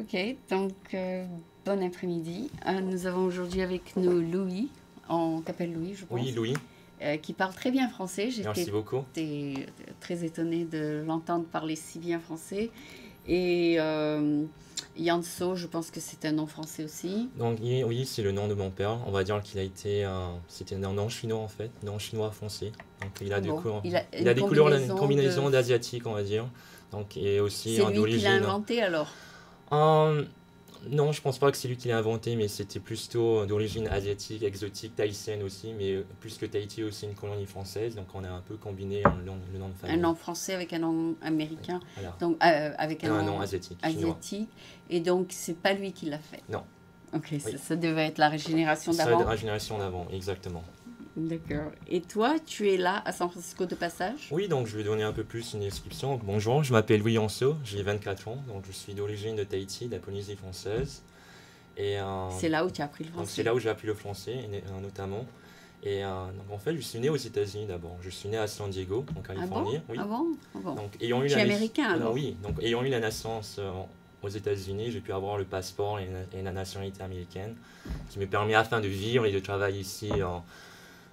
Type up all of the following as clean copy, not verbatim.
Ok, donc bon après-midi. Nous avons aujourd'hui avec nous Louis, on t'appelle Louis, je pense, Oui, Louis, qui parle très bien français. merci J'étais beaucoup. très étonnée de l'entendre parler si bien français. Et Yanso, je pense que c'est un nom français aussi. Donc, oui, c'est le nom de mon père. On va dire qu'il a été, c'était un nom chinois en fait, nom chinois foncé. Donc, Ah bon, il a il a une des couleurs, une combinaison de... combinaison d'asiatique, on va dire. Donc, et aussi C'est lui qui l'a d'origine. inventé alors? Euh, non, je pense pas que c'est lui qui l'a inventé, mais c'était plutôt d'origine asiatique, exotique, tahitienne aussi, mais plus que Tahiti aussi une colonie française. Donc, on a un peu combiné le nom de Un famille. nom français avec un nom américain, Voilà, donc avec un un nom nom asiatique, chinois. asiatique. Et donc, c'est pas lui qui l'a fait. Non, Ok, oui, ça devait être la génération ça de d'avant. la génération d'avant, exactement. D'accord. Et toi, tu es là à San Francisco de passage? Oui, donc je vais donner un peu plus une description. Donc, bonjour, je m'appelle Louis Anso, j'ai 24 ans, donc je suis d'origine de Tahiti, de la Polynésie française. Et C'est là où tu as appris le donc c'est français. là où j'ai appris le français, notamment. Et donc en fait, je suis né aux États-Unis d'abord. Je suis né à San Diego, en Ah bon? Californie. Oui. Ah bon? Ah bon. Donc ayant eu Tu la es naiss- américain alors, alors? oui, donc ayant eu la naissance aux États-Unis, j'ai pu avoir le passeport et la nationalité américaine, qui me permet afin de vivre et de travailler ici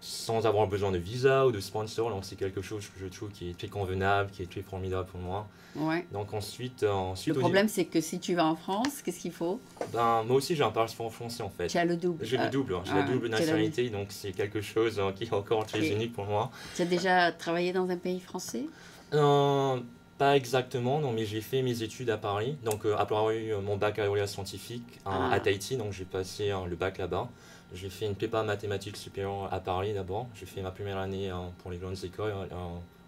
sans avoir besoin de visa ou de sponsor. Donc c'est quelque chose que je trouve qui est très convenable, qui est très formidable pour moi. Ouais. Donc ensuite, Le problème, c'est que si tu vas en France, qu'est-ce qu'il faut? ben, moi aussi j'ai un passeport français en fait. Tu as le double. J'ai le double, hein. J'ai la double tu, as la- nationalité, donc c'est quelque chose qui est encore très ok. unique pour moi. Tu as déjà travaillé dans un pays français? Euh, Pas exactement, non, mais j'ai fait mes études à Paris. Donc après avoir eu mon baccalauréat scientifique à Ah, Tahiti, donc j'ai passé le bac là-bas. J'ai fait une prépa mathématiques supérieure à Paris d'abord. J'ai fait ma première année pour les grandes écoles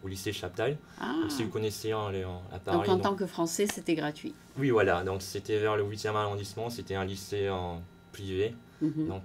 au lycée Chaptal. Donc si ah. vous connaissez à Donc Paris, en donc tant que Français, c'était gratuit. oui, voilà, donc c'était vers le 8e arrondissement, c'était un lycée privé. Mhm. Donc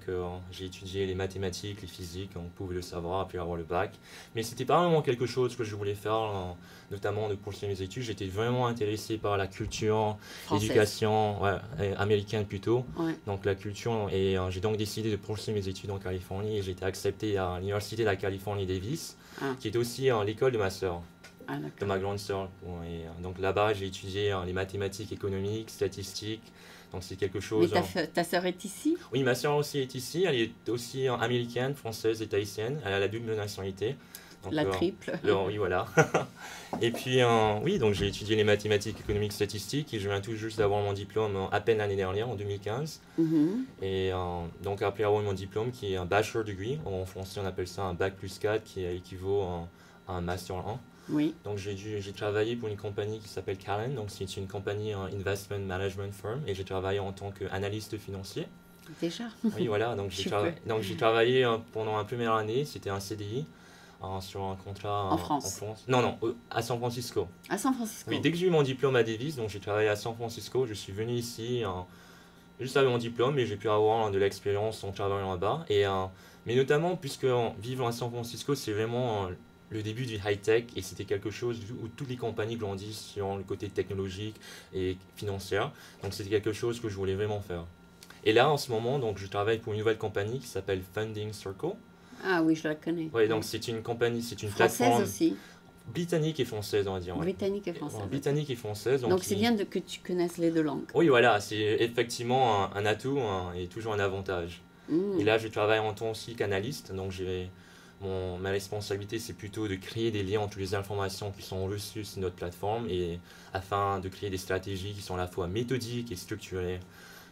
j'ai étudié les mathématiques, les physiques, on pouvait le savoir, après avoir le bac. Mais c'était pas vraiment quelque chose que je voulais faire, notamment de poursuivre mes études. J'étais vraiment intéressé par la culture, Française. l'éducation, ouais, américaine plutôt. Ouais. Donc la culture, et j'ai donc décidé de poursuivre mes études en Californie et j'ai été accepté à l'Université de la Californie Davis, Ah, qui est aussi l'école de ma sœur, ah de d'accord. ma grande sœur. Ouais, et, donc là-bas, j'ai étudié les mathématiques économiques, statistiques. Donc c'est quelque Mais chose. ta sœur est ici? Oui, ma sœur aussi est ici. Elle est aussi américaine, française et tahitienne. Elle a la double nationalité. Donc La triple? oui, voilà. Et puis oui, donc j'ai étudié les mathématiques économiques statistiques et je viens tout juste d'avoir mon diplôme à peine l'année dernière, en 2015. Mhm. Et donc après avoir eu mon diplôme, qui est un bachelor degree, en français on appelle ça un bac plus 4, qui équivaut à un master 1. Oui, Donc j'ai travaillé pour une compagnie qui s'appelle Callen, donc c'est une compagnie investment management firm, et j'ai travaillé en tant qu'analyste financier. déjà. Oui, voilà, donc Super. donc j'ai travaillé pendant la première année, c'était un CDI, sur un contrat En en France. France. Non, non, à San Francisco. À San Oui, Francisco. dès que j'ai eu mon diplôme à Davis, donc j'ai travaillé à San Francisco, je suis venu ici juste avec mon diplôme et j'ai pu avoir de l'expérience en travaillant là-bas. Mais notamment, puisque vivre à San Francisco, c'est vraiment le début du high-tech et c'était quelque chose où toutes les compagnies grandissent sur le côté technologique et financier. Donc c'était quelque chose que je voulais vraiment faire. Et là, en ce moment, donc, je travaille pour une nouvelle compagnie qui s'appelle Funding Circle. Ah oui, je la connais. Ouais, donc Ouais. c'est une compagnie, c'est une Française plateforme aussi. britannique et française, on va dire. Ouais. Britannique et française. Ok. Britannique et française. Donc c'est bien que tu connaisses les deux langues. Oui, voilà, c'est effectivement un atout et toujours un avantage. Et Hmm. là, je travaille en tant aussi qu'analyste, donc ma responsabilité, c'est plutôt de créer des liens entre les informations qui sont reçues sur notre plateforme et afin de créer des stratégies qui sont à la fois méthodiques et structurées.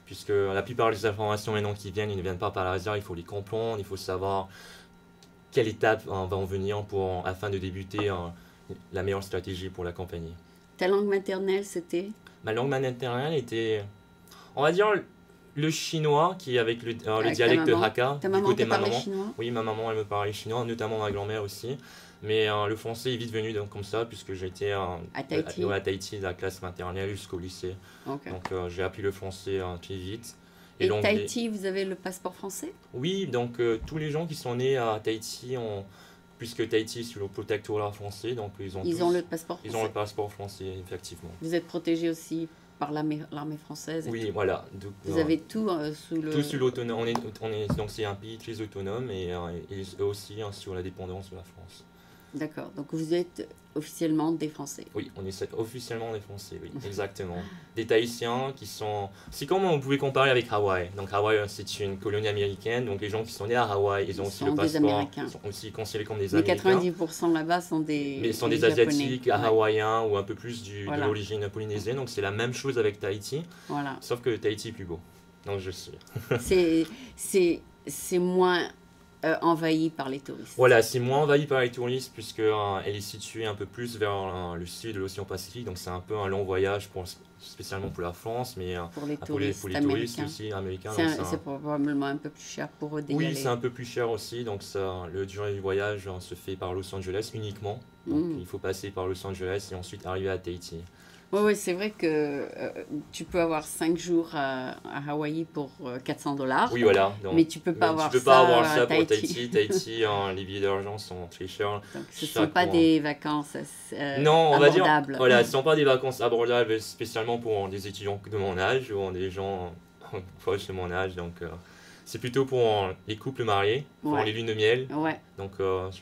Puisque la plupart des informations maintenant qui viennent, ils ne viennent pas par hasard, il faut les comprendre, il faut savoir quelle étape va en venir afin de débuter la meilleure stratégie pour la compagnie. Ta langue maternelle, c'était? Ma langue maternelle était, on va dire, le chinois, qui est avec le Avec ta dialecte maman? Hakka, Ta du maman côté te de ma parlait maman. chinois? Oui, ma maman, elle me parlait chinois, notamment ma grand-mère aussi. Mais le français est vite venu donc, comme ça, puisque j'étais À Tahiti? à Tahiti, de la classe maternelle jusqu'au lycée. Ok. Donc j'ai appris le français très vite. Et Et l'anglais. Tahiti, vous avez le passeport français? Oui, donc tous les gens qui sont nés à Tahiti puisque Tahiti est sous le protectorat français, donc ils ont Ils ont tous, le passeport ils ont le français. passeport français, effectivement. Vous êtes protégé aussi par l'armée française et Oui, tout. voilà. Vous avez tout sous Tout le... sur l'autonomie. Donc c'est un pays très autonome et aussi sur la dépendance de la France. D'accord. Donc vous êtes officiellement des Français. Oui, on est officiellement des Français, oui, exactement. Des Tahitiens qui sont... C'est comme on pouvait comparer avec Hawaï. Donc Hawaï, c'est une colonie américaine, donc les gens qui sont nés à Hawaï, ils ont Ils aussi le sont des passeport, Américains. sont aussi considérés comme des Mais Américains. 90% là-bas sont Mais sont des des Japonais. Asiatiques, Ouais. Hawaïens ou un peu plus de Voilà. l'origine polynésienne. Donc c'est la même chose avec Tahiti, Voilà. sauf que Tahiti est plus beau. Donc je suis... C'est moins envahi par les touristes. Voilà, c'est moins envahi par les touristes puisque elle est située un peu plus vers le sud de l'océan Pacifique. Donc c'est un peu un long voyage, spécialement pour la France, mais Pour les pour touristes pour les touristes américains. aussi américains. C'est probablement un peu plus cher pour eux d'y Oui, aller. c'est un peu plus cher aussi. Donc le durée du voyage se fait par Los Angeles uniquement. Donc il faut passer par Los Angeles et ensuite arriver à Tahiti. Oui, c'est vrai que tu peux avoir 5 jours à Hawaï pour $400. Oui, voilà. Donc, Mais tu peux pas mais avoir tu peux pas avoir ça ça à pour Tahiti. Tahiti, les billets d'argent sont très chers. Donc ce ne Chaque sont pas mois. des vacances Non, on va dire, abordables. voilà, ce ne sont pas des vacances abordables spécialement pour des étudiants de mon âge ou des gens proches de mon âge. Donc, c'est plutôt pour les couples mariés, pour Ouais. les lunes de miel. Ouais, Donc, je pense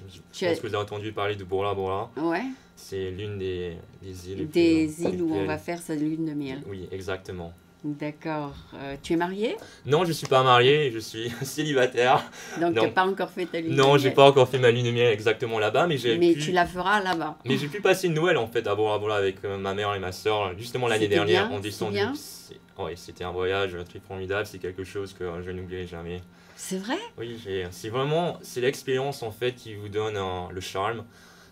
que vous avez entendu parler de Bora Bora. ouais. C'est l'une des îles les Des plus, îles où on belles. va faire sa lune de miel. Oui, exactement. D'accord. Tu es marié? Non, je ne suis pas marié, je suis célibataire. Donc tu Non. n'as pas encore fait ta lune de Non, miel. j'ai pas encore fait ma lune de miel exactement là-bas, mais Mais tu la feras là-bas. Mais j'ai pu passer Noël en fait à Bora Bora avec ma mère et ma soeur justement l'année C'était dernière bien, en décembre. c'était bien. Ouais, c'était un voyage très formidable, c'est quelque chose que je n'oublierai jamais. C'est vrai? Oui, c'est l'expérience en fait qui vous donne le charme.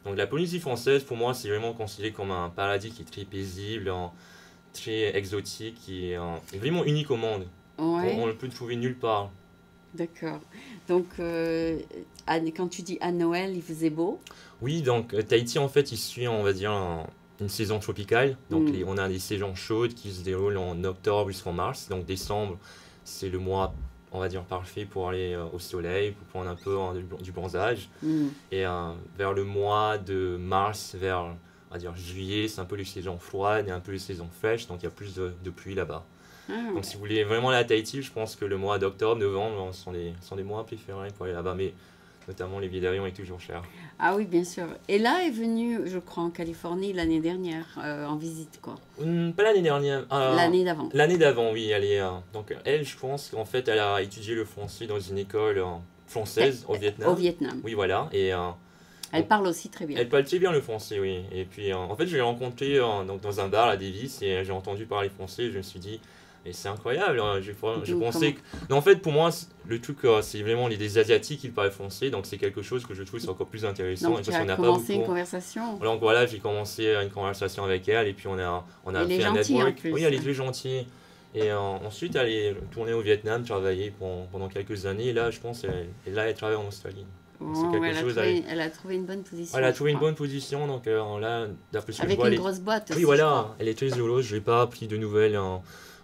Donc la Polynésie française pour moi c'est vraiment considéré comme un paradis qui est très paisible, très exotique, qui est vraiment unique au monde. Ouais. On ne peut le trouver nulle part. D'accord. Donc quand tu dis à Noël, il faisait beau. Oui, donc Tahiti en fait il suit on va dire une saison tropicale. Donc Mm. on a des saisons chaudes qui se déroulent en octobre jusqu'en mars. Donc décembre c'est le mois on va dire parfait pour aller au soleil, pour prendre un peu du bronzage. Mm. Et vers le mois de mars, vers on va dire juillet, c'est un peu les saisons froides et un peu les saisons fraîches. Donc il y a plus de pluie là-bas. Ah, Donc si vous voulez vraiment aller à Tahiti, je pense que le mois d'octobre, novembre sont des mois préférés pour aller là-bas. Mais notamment les billets d'avion est toujours cher. Ah oui, bien sûr. Et là est venue, je crois, en Californie l'année dernière, en visite, quoi. Pas l'année dernière. L'année d'avant. L'année d'avant, oui. Donc elle, je pense qu'en fait, elle a étudié le français dans une école française au Vietnam. Au Vietnam. Oui, voilà. Et Elle parle aussi très bien. elle parle très bien le français, oui. Et puis, en fait, je l'ai rencontrée donc, dans un bar à Davis et j'ai entendu parler français. Et je me suis dit, mais c'est incroyable. Je pensais que... Non, en fait, pour moi, le truc, c'est vraiment des Asiatiques qui parlent français. Donc, c'est quelque chose que je trouve c'est encore plus intéressant. Donc parce tu qu'on as n'a pas commencé une beaucoup... conversation. Donc voilà, j'ai commencé une conversation avec elle et puis on a Elle est fait un gentille, en network. plus. Oui, elle est très gentille. Et ensuite, elle est tournée au Vietnam, travailler pendant quelques années. Et là, je pense, elle travaille en Australie. Donc, c'est Oh, quelque elle, a chose trouvé, elle a trouvé une bonne position. Elle a je trouvé une crois. bonne position. Donc là, d'après ce que je Avec vois, une elle est... grosse boîte aussi. Oui, je voilà, crois. elle est très heureuse. Je n'ai pas appris de nouvelles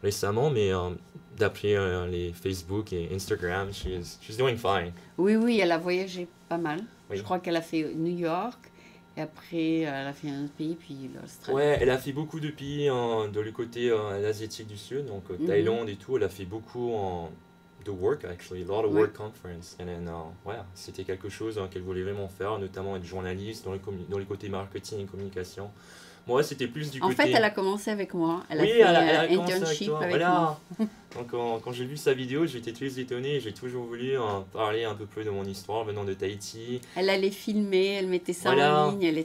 récemment, mais d'après les Facebook et Instagram, she's doing fine. Oui, oui, elle a voyagé pas mal. Oui. Je crois qu'elle a fait New York. Et après, elle a fait un autre pays, puis l'Australie. Ouais, elle a fait beaucoup de pays dans le côté asiatique du Sud, donc Thaïlande et tout. Elle a fait beaucoup de work, actually, a lot of Ouais. work conference. And then, ouais, c'était quelque chose qu'elle voulait vraiment faire, notamment être journaliste dans les côtés marketing et communication. Moi, c'était plus du En côté... fait, elle a commencé avec moi. Elle a Oui, fait elle a un commencé avec internship toi. avec Voilà. moi. Donc, quand j'ai vu sa vidéo, j'étais très étonné. J'ai toujours voulu parler un peu plus de mon histoire venant de Tahiti. Elle allait filmer, elle mettait ça Voilà. en ligne.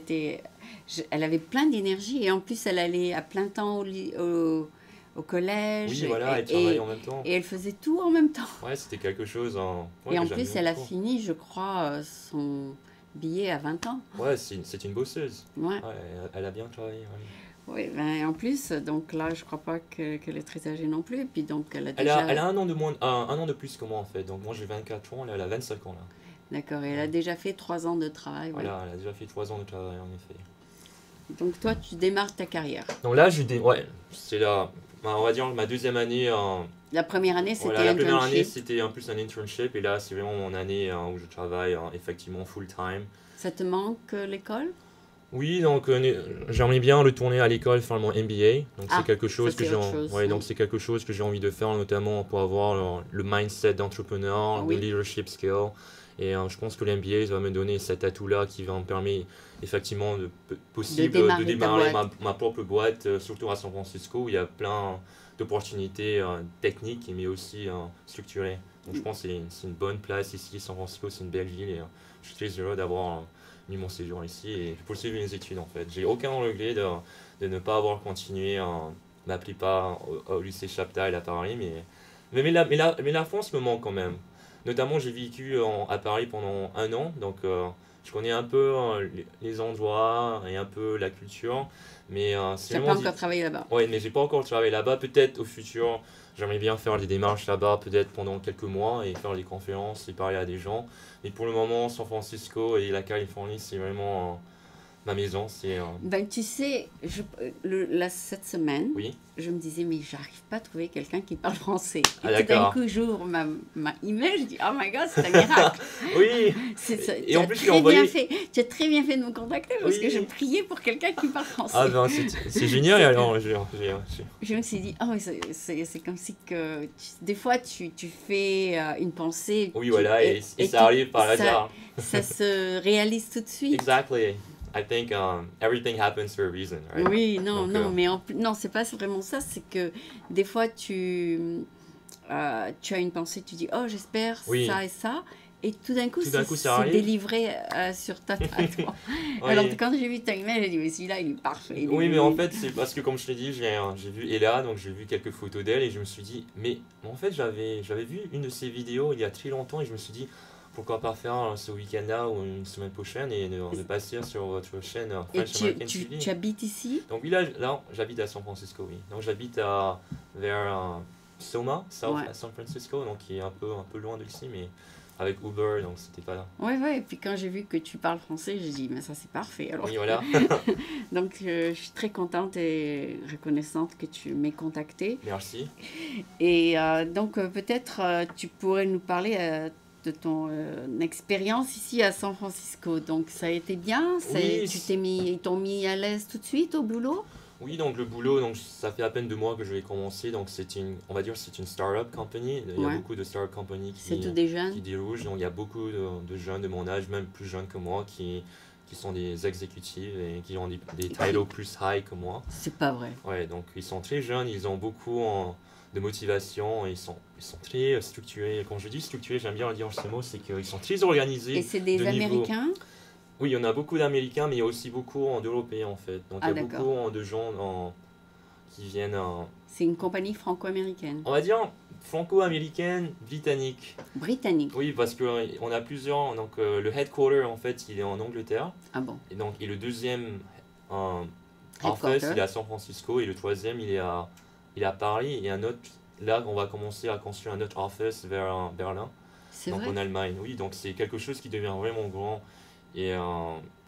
Elle avait plein d'énergie et en plus, elle allait à plein temps au collège. Oui, voilà, elle travaillait en même temps. et elle faisait tout en même temps. Ouais, c'était quelque chose... ouais, et en que j'aimais plus, elle a beaucoup. fini, je crois, son billet à 20 ans. Ouais, c'est une bosseuse. Ouais. Ouais, elle a bien travaillé. Ouais. Oui, ben, en plus, donc là, je crois pas qu'elle est très âgée non plus. Et puis donc, elle a Elle déjà... a un an un an de plus que moi en fait. Donc moi j'ai 24 ans, elle a 25 ans là. D'accord, et elle a déjà fait 3 ans de travail. Ouais. Voilà, elle a déjà fait 3 ans de travail en effet. Donc toi, tu démarres ta carrière. Donc là, ouais, c'est on va dire ma deuxième année. La première année, c'était Voilà, la première année internship. c'était en plus un internship et là c'est vraiment mon année où je travaille effectivement full time. Ça te manque l'école? Oui, donc j'aimerais bien retourner à l'école faire mon MBA. Donc Ah, c'est quelque chose ça, que c'est j'ai autre chose, ouais, oui. donc c'est quelque chose que j'ai envie de faire notamment pour avoir le mindset d'entrepreneur, Oui. de leadership skill Et je pense que l'MBA va me donner cet atout-là qui va me permettre effectivement De démarrer ta boîte. ma propre boîte, surtout à San Francisco, où il y a plein d'opportunités techniques, mais aussi structurées. Donc je pense que c'est une bonne place ici. San Francisco, c'est une belle ville et je suis très heureux d'avoir mis mon séjour ici et poursuivre mes études en fait. J'ai aucun regret de ne pas avoir continué ma prépa au lycée Chaptal à Paris, mais la France me manque quand même. Notamment, j'ai vécu à Paris pendant un an, donc je connais un peu les endroits et un peu la culture, mais Tu c'est n'as vraiment pas encore travaillé là-bas. ouais, mais j'ai pas encore travaillé là-bas. Peut-être au futur, j'aimerais bien faire des démarches là-bas, peut-être pendant quelques mois et faire des conférences et parler à des gens. Mais pour le moment, San Francisco et la Californie, c'est vraiment ma maison. Ben, tu sais, cette semaine, Oui. je me disais, mais j'arrive pas à trouver quelqu'un qui parle français. Ah, Et tout d'un d'accord. coup, j'ouvre ma email, je dis, oh my god, c'est un miracle. Oui. Tu Et en as plus, je l'ai très bien envoyé. fait. Tu as très bien fait de me contacter parce que Oui. je priais pour quelqu'un qui parle français. Ah ben, c'est génial. C'est Alors, Je me suis dit, oh, c'est comme si que des fois tu fais une pensée oui, voilà, et ça arrive par hasard. ça se réalise tout de suite. Exactly. I think everything happens for a reason, right? Oui, non, Donc, non, mais non, c'est pas vraiment ça. C'est que des fois tu as une pensée, tu dis, oh, j'espère oui. ça et ça. Et tout d'un coup, ça c'est arrive. délivré sur à toi. Oui. Alors, quand j'ai vu ta email, j'ai dit, mais celui-là, il est parfait. Oui, mais en fait, c'est parce que, comme je t'ai dit, j'ai vu Ella, donc j'ai vu quelques photos d'elle et je me suis dit, mais en fait, j'avais vu une de ses vidéos il y a très longtemps et je me suis dit, pourquoi pas faire ce week-end-là ou une semaine prochaine et de passer sur votre chaîne Et French American TV. tu habites ici? Donc, oui, là j'habite à San Francisco, oui. Donc, j'habite vers Soma, à San Francisco, donc qui est un peu loin d'ici, mais avec Uber, donc c'était pas là. Ouais, et puis quand j'ai vu que tu parles français, j'ai dit, mais ça c'est parfait. Alors, oui, voilà. Donc je suis très contente et reconnaissante que tu m'aies contactée. Merci. Et donc peut-être tu pourrais nous parler de ton expérience ici à San Francisco. Donc ça a été bien? Oui. Ils t'ont mis à l'aise tout de suite au boulot? Oui, donc le boulot, donc ça fait à peine 2 mois que je vais commencer, donc on va dire c'est une start-up company. Il y a beaucoup de start-up companies C'est tout des jeunes? qui dérougent, donc il y a beaucoup de jeunes de mon âge, même plus jeunes que moi, qui sont des exécutifs et qui ont des titles plus high que moi. C'est pas vrai. Ouais, donc ils sont très jeunes, ils ont beaucoup de motivation, et ils sont très structurés. Quand je dis structurés, j'aime bien dire ce mot, c'est qu'ils sont très organisés. Et c'est des Américains? Oui, il y en a beaucoup d'Américains, mais il y a aussi beaucoup d'Européens en fait. Donc il y a beaucoup de gens qui viennent... C'est une compagnie franco-américaine? On va dire franco-américaine, britannique. Britannique? Oui, parce qu'on a plusieurs... Donc le headquarter en fait, il est en Angleterre. Ah bon? Et le deuxième office, il est à San Francisco. Et le troisième, il est à Paris. Et un autre... Là, on va commencer à construire un autre office vers Berlin. Donc en Allemagne, oui. Donc c'est quelque chose qui devient vraiment grand. Et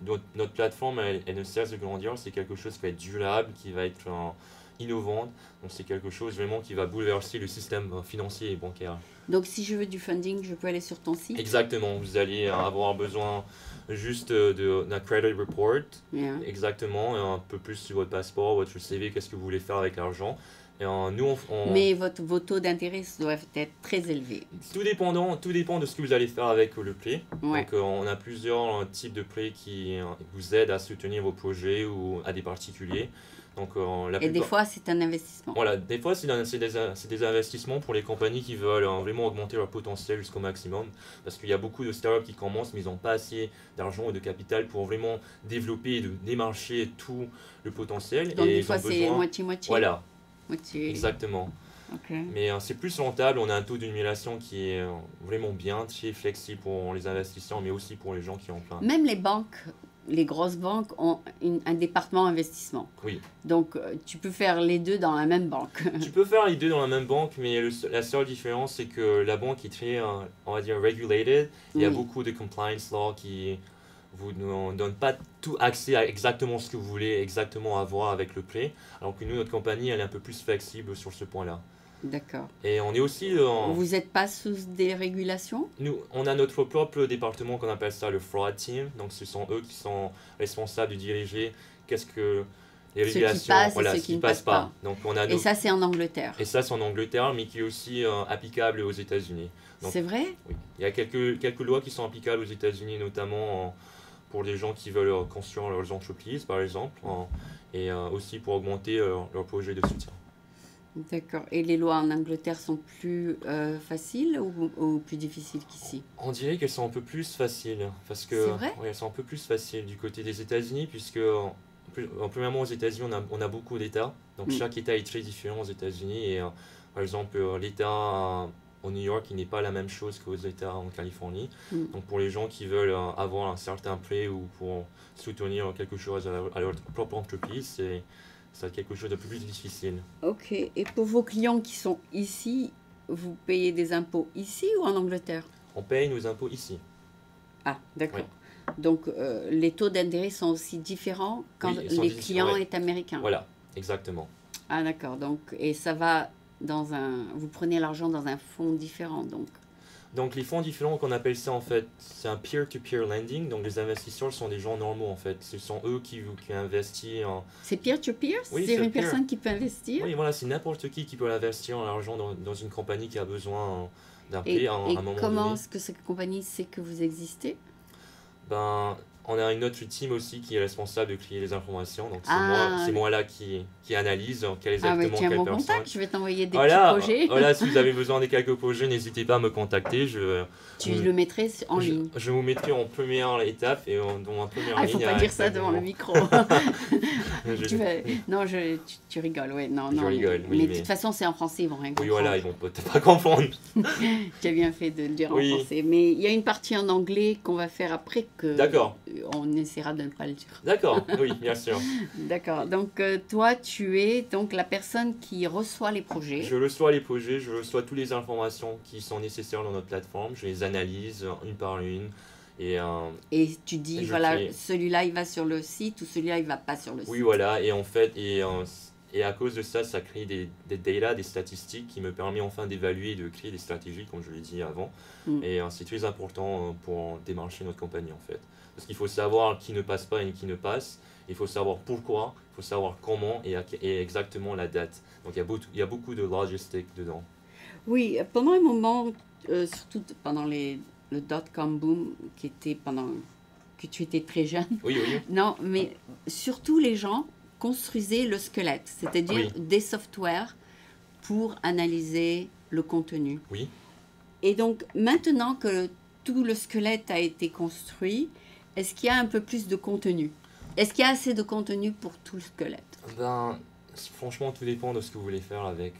notre plateforme, elle ne cesse de grandir. C'est quelque chose qui va être durable, qui va être innovante. Donc c'est quelque chose vraiment qui va bouleverser le système financier et bancaire. Donc si je veux du funding, je peux aller sur ton site? Exactement. Vous allez avoir besoin juste d'un credit report. Yeah. Exactement. Et un peu plus sur votre passeport, votre CV, qu'est-ce que vous voulez faire avec l'argent. Et nous, Mais vos taux d'intérêt doivent être très élevés. Tout dépend de ce que vous allez faire avec le prêt. Ouais. Donc, on a plusieurs types de prêts qui vous aident à soutenir vos projets ou à des particuliers. Donc, et des fois, c'est un investissement. Voilà, des fois, c'est des investissements pour les compagnies qui veulent vraiment augmenter leur potentiel jusqu'au maximum. Parce qu'il y a beaucoup de startups qui commencent, mais ils n'ont pas assez d'argent ou de capital pour vraiment développer et de démarcher tout le potentiel. Donc, et des fois, c'est moitié-moitié. Voilà. Moitié. Exactement. Okay. Mais c'est plus rentable, on a un taux d'annulation qui est vraiment bien, très flexible pour les investisseurs, mais aussi pour les gens qui ont plein. Même les banques, les grosses banques ont un département investissement. Oui. Donc, tu peux faire les deux dans la même banque. Tu peux faire les deux dans la même banque, mais la seule différence, c'est que la banque est très, on va dire, regulated. Il y a beaucoup de compliance law qui vous ne donne pas tout accès à exactement ce que vous voulez exactement avoir avec le prêt, alors que nous, notre compagnie, elle est un peu plus flexible sur ce point-là. D'accord. Et on est aussi... vous n'êtes pas sous des régulations? Nous, on a notre propre département qu'on appelle ça le fraud team, donc ce sont eux qui sont responsables de diriger qu'est-ce que les Ceux qui régulations, passent et voilà, ceux ce qui qui ne passe passent pas. pas. Donc on a Et ça, c'est en Angleterre. et ça c'est en Angleterre, mais qui est aussi applicable aux États-Unis. Donc C'est vrai? oui, il y a quelques lois qui sont applicables aux États-Unis, notamment pour les gens qui veulent construire leurs entreprises, par exemple, et aussi pour augmenter leur projet de soutien. D'accord. Et les lois en Angleterre sont plus faciles ou plus difficiles qu'ici? On dirait qu'elles sont un peu plus faciles, parce C'est que vrai? ouais, elles sont un peu plus faciles du côté des États-Unis, puisque premièrement aux États-Unis on a beaucoup d'États, donc Mm. chaque État est très différent aux États-Unis, et par exemple l'État au New York il n'est pas la même chose qu'aux États en Californie, Mm. donc pour les gens qui veulent avoir un certain prêt ou pour soutenir quelque chose à leur propre entreprise, c'est quelque chose de plus difficile. Ok. Et pour vos clients qui sont ici, vous payez des impôts ici ou en Angleterre? On paye nos impôts ici. Ah, d'accord. Oui. Donc, les taux d'intérêt sont aussi différents quand Oui, ils sont les différents, clients ouais. est américain. Voilà, exactement. Ah, d'accord. Donc, et ça va dans un... Vous prenez l'argent dans un fonds différent, donc. Donc les fonds différents qu'on appelle ça en fait, c'est un peer-to-peer lending. Donc les investisseurs sont des gens normaux en fait. Ce sont eux qui investissent en... C'est peer-to-peer? Oui, C'est c'est une peer. personne qui peut investir? Oui, voilà, c'est n'importe qui peut investir en argent dans une compagnie qui a besoin d'un Et, prêt à et un moment comment donné. est-ce que cette compagnie sait que vous existez? Ben, on a une autre team aussi qui est responsable de créer les informations. Donc Ah, c'est moi là qui analyse quelle ah mais exactement tu as quelle mon personne. contact, je vais t'envoyer des Voilà, petits projets. voilà, si vous avez besoin de quelques projets, n'hésitez pas à me contacter. Tu le mettrais en ligne. Je vous mettrai en première étape et dans ma première Ah, il ligne. faut pas dire ça devant le micro. Je- Non, tu rigoles, ouais. Non, Je non. rigole, oui, mais de mais- toute façon, c'est en français, ils vont rien Oui, comprendre. voilà, ils vont peut-être pas comprendre. Tu as bien fait de le dire Oui. en français. Mais il y a une partie en anglais qu'on va faire après que D'accord. on essaiera de ne pas le dire. D'accord, oui, bien sûr. D'accord. Donc, toi, tu es donc la personne qui reçoit les projets. Je reçois les projets, je reçois toutes les informations qui sont nécessaires dans notre plateforme, je les analyse une par une. Et Et tu dis, Je voilà, crée- celui-là, il va sur le site ou celui-là, il va pas sur le oui, site. voilà, et en fait, et à cause de ça, ça crée des data, des statistiques qui me permet enfin d'évaluer et de créer des stratégies, comme je l'ai dit avant. Mm. Et c'est très important pour démarcher notre compagnie, en fait. Parce qu'il faut savoir qui ne passe pas et qui ne passe. Il faut savoir pourquoi, il faut savoir comment et exactement la date. Donc il y a beaucoup de logistique dedans. Oui, pendant un moment, surtout pendant le dot-com boom, qui était pendant que tu étais très jeune. Oui, oui, Non, mais surtout les gens construisaient le squelette, c'est-à-dire Oui. des softwares pour analyser le contenu. oui. Et donc, maintenant que tout le squelette a été construit, est-ce qu'il y a un peu plus de contenu? Est-ce qu'il y a assez de contenu pour tout le squelette? Ben, franchement, tout dépend de ce que vous voulez faire avec.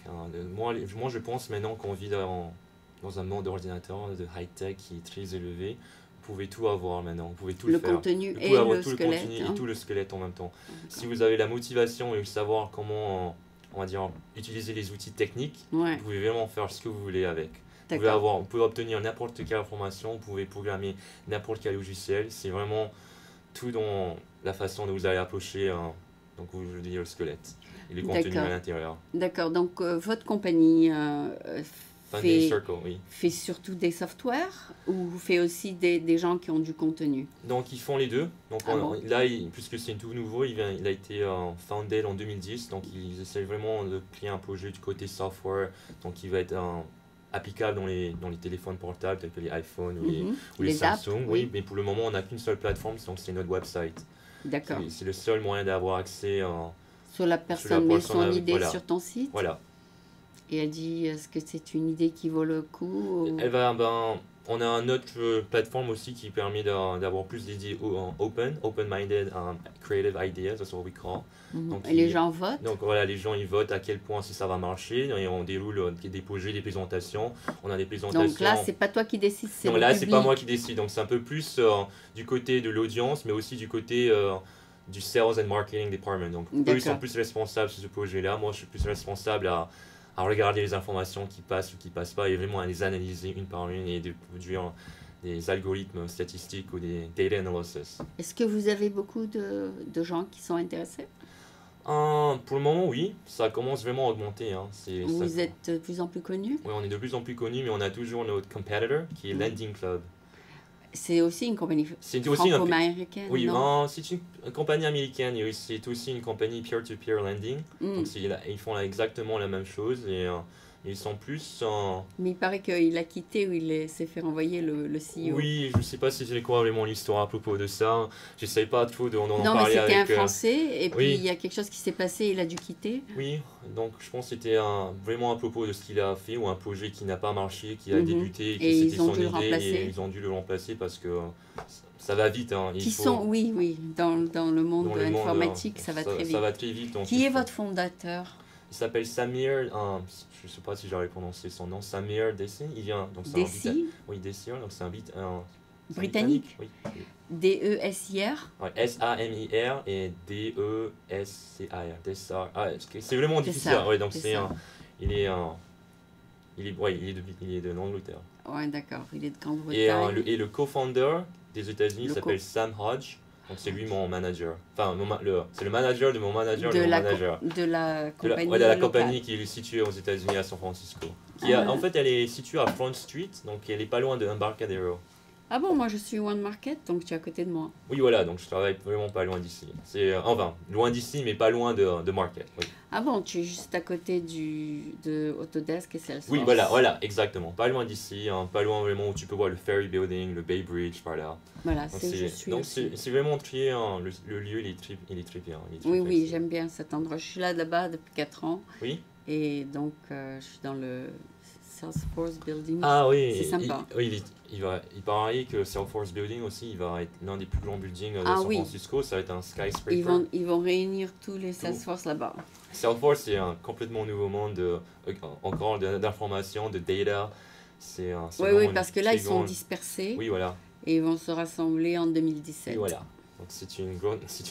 Moi, je pense maintenant qu'on vit dans un monde d'ordinateur, de high-tech qui est très élevé. Vous pouvez tout avoir maintenant, vous pouvez tout Le faire. contenu Vous et pouvez avoir le tout le squelette. contenu hein. et tout le squelette en même temps. Si vous avez la motivation et le savoir comment, on va dire, utiliser les outils techniques, Ouais, vous pouvez vraiment faire ce que vous voulez avec. d'accord. Vous pouvez obtenir n'importe quelle information, vous pouvez programmer n'importe quel logiciel. C'est vraiment tout dans la façon dont vous allez approcher donc, je veux dire, le squelette et les contenus D'accord. à l'intérieur. D'accord. Donc, votre compagnie Funding fait, Circle, oui. fait surtout des softwares ou fait aussi des gens qui ont du contenu? Donc ils font les deux. Donc Ah bon? là, puisque c'est tout nouveau, il a été founded en 2010. Donc ils essaient vraiment de créer un projet du côté software. Donc il va être applicable dans les téléphones portables tels que les iPhones Mhm. ou les Les apps, Samsung. oui. Oui, mais pour le moment, on n'a qu'une seule plateforme, donc c'est notre website. D'accord. C'est le seul moyen d'avoir accès. Sur la personne met personne son avec- idée voilà. sur ton site Voilà. et elle dit est-ce que c'est une idée qui vaut le coup ou- On a une autre plateforme aussi qui permet d'avoir plus d'idées open-minded, creative ideas, that's what we call. Mhm. donc Et les il- gens votent? Donc voilà, les gens ils votent à quel point si ça va marcher et on déroule des projets, des présentations. On a des présentations. Donc là, c'est pas toi qui décides, c'est Non, le là c'est pas public. moi qui décide. Donc c'est un peu plus du côté de l'audience, mais aussi du côté du sales and marketing department. Donc eux ils sont D'accord. plus responsables sur ce projet-là. Moi je suis plus responsable à regarder les informations qui passent ou qui passent pas et vraiment à les analyser une par une et de produire des algorithmes statistiques ou des data analysis. Est-ce que vous avez beaucoup de gens qui sont intéressés? Pour le moment, oui, ça commence vraiment à augmenter. Hein. Vous êtes de plus en plus connus? Oui, on est de plus en plus connus, mais on a toujours notre competitor qui est Mm. Lending Club. C'est aussi une compagnie C'est aussi franco-américaine, oui, non? c'est une compagnie américaine et c'est aussi une compagnie peer-to-peer lending. Donc Hmm. ils font exactement la même chose et ils sont plus en... Mais il paraît qu'il a quitté ou s'est fait renvoyer le CEO. Oui, je sais pas si j'ai quoi vraiment l'histoire à propos de ça. J'essaye pas trop d'en Non, mais parler c'était un avec... Français, et puis il Oui, y a quelque chose qui s'est passé, il a dû quitter. oui. Donc je pense que c'était vraiment à propos de ce qu'il a fait ou un projet qui n'a pas marché, qui a Mhm. débuté et que Et c'était ils ont son dû le idée et remplacer. ils ont dû le remplacer parce que ça va vite. Hein. Il Qui sont, faut... oui, oui, dans le monde Dans de le monde, l'informatique, ça va très ça vite. va très vite. Donc Qui est votre fondateur? il s'appelle Samir, je sais pas si j'aurais prononcé son nom, Samir Desi, il vient, donc c'est un Desi, oui, Desi, donc c'est c'est un britannique, oui. Desir, Ouais, Samir et Descar, Dessar, c'est vraiment difficile, Dessart, ouais, donc Dessart. il est, ouais, il est de l'Angleterre. Ouais, d'accord, il est de Et, Grande-Bretagne. le co-founder des États-Unis Le s'appelle Sam Hodge, donc c'est lui mon manager, enfin, c'est le manager de mon manager de de mon la, manager. de la compagnie Ouais, de la locale. compagnie qui est située aux États-Unis à San Francisco. Ah. En fait, elle est située à Front Street, donc elle est pas loin de Embarcadero. Ah bon, moi je suis One Market, donc tu es à côté de moi. Oui, voilà, donc je travaille vraiment pas loin d'ici. Enfin, loin d'ici, mais pas loin de Market. Oui, Ah bon, tu es juste à côté de Autodesk et Salesforce. oui voilà, exactement. Pas loin d'ici, hein, pas loin vraiment où tu peux voir le Ferry Building, le Bay Bridge, par là. Voilà, Donc c'est où je suis donc aussi. c'est vraiment très, hein, le lieu, il est très bien. Il est très Oui, oui, flexible. j'aime bien cet endroit. Je suis là depuis 4 ans Oui? et donc je suis dans le Salesforce Building. Ah oui, C'est sympa. il paraît que Salesforce Building aussi, il va être l'un des plus grands buildings de Ah San oui, Francisco, ça va être un skyscraper. ils vont réunir tous les Tout. Salesforce là-bas. Salesforce, c'est un complètement nouveau monde encore d'information, de data. C'est Oui, vraiment oui, une parce que là, très ils sont grande... dispersés Oui, voilà. et ils vont se rassembler en Oui, 2017. voilà. Donc c'est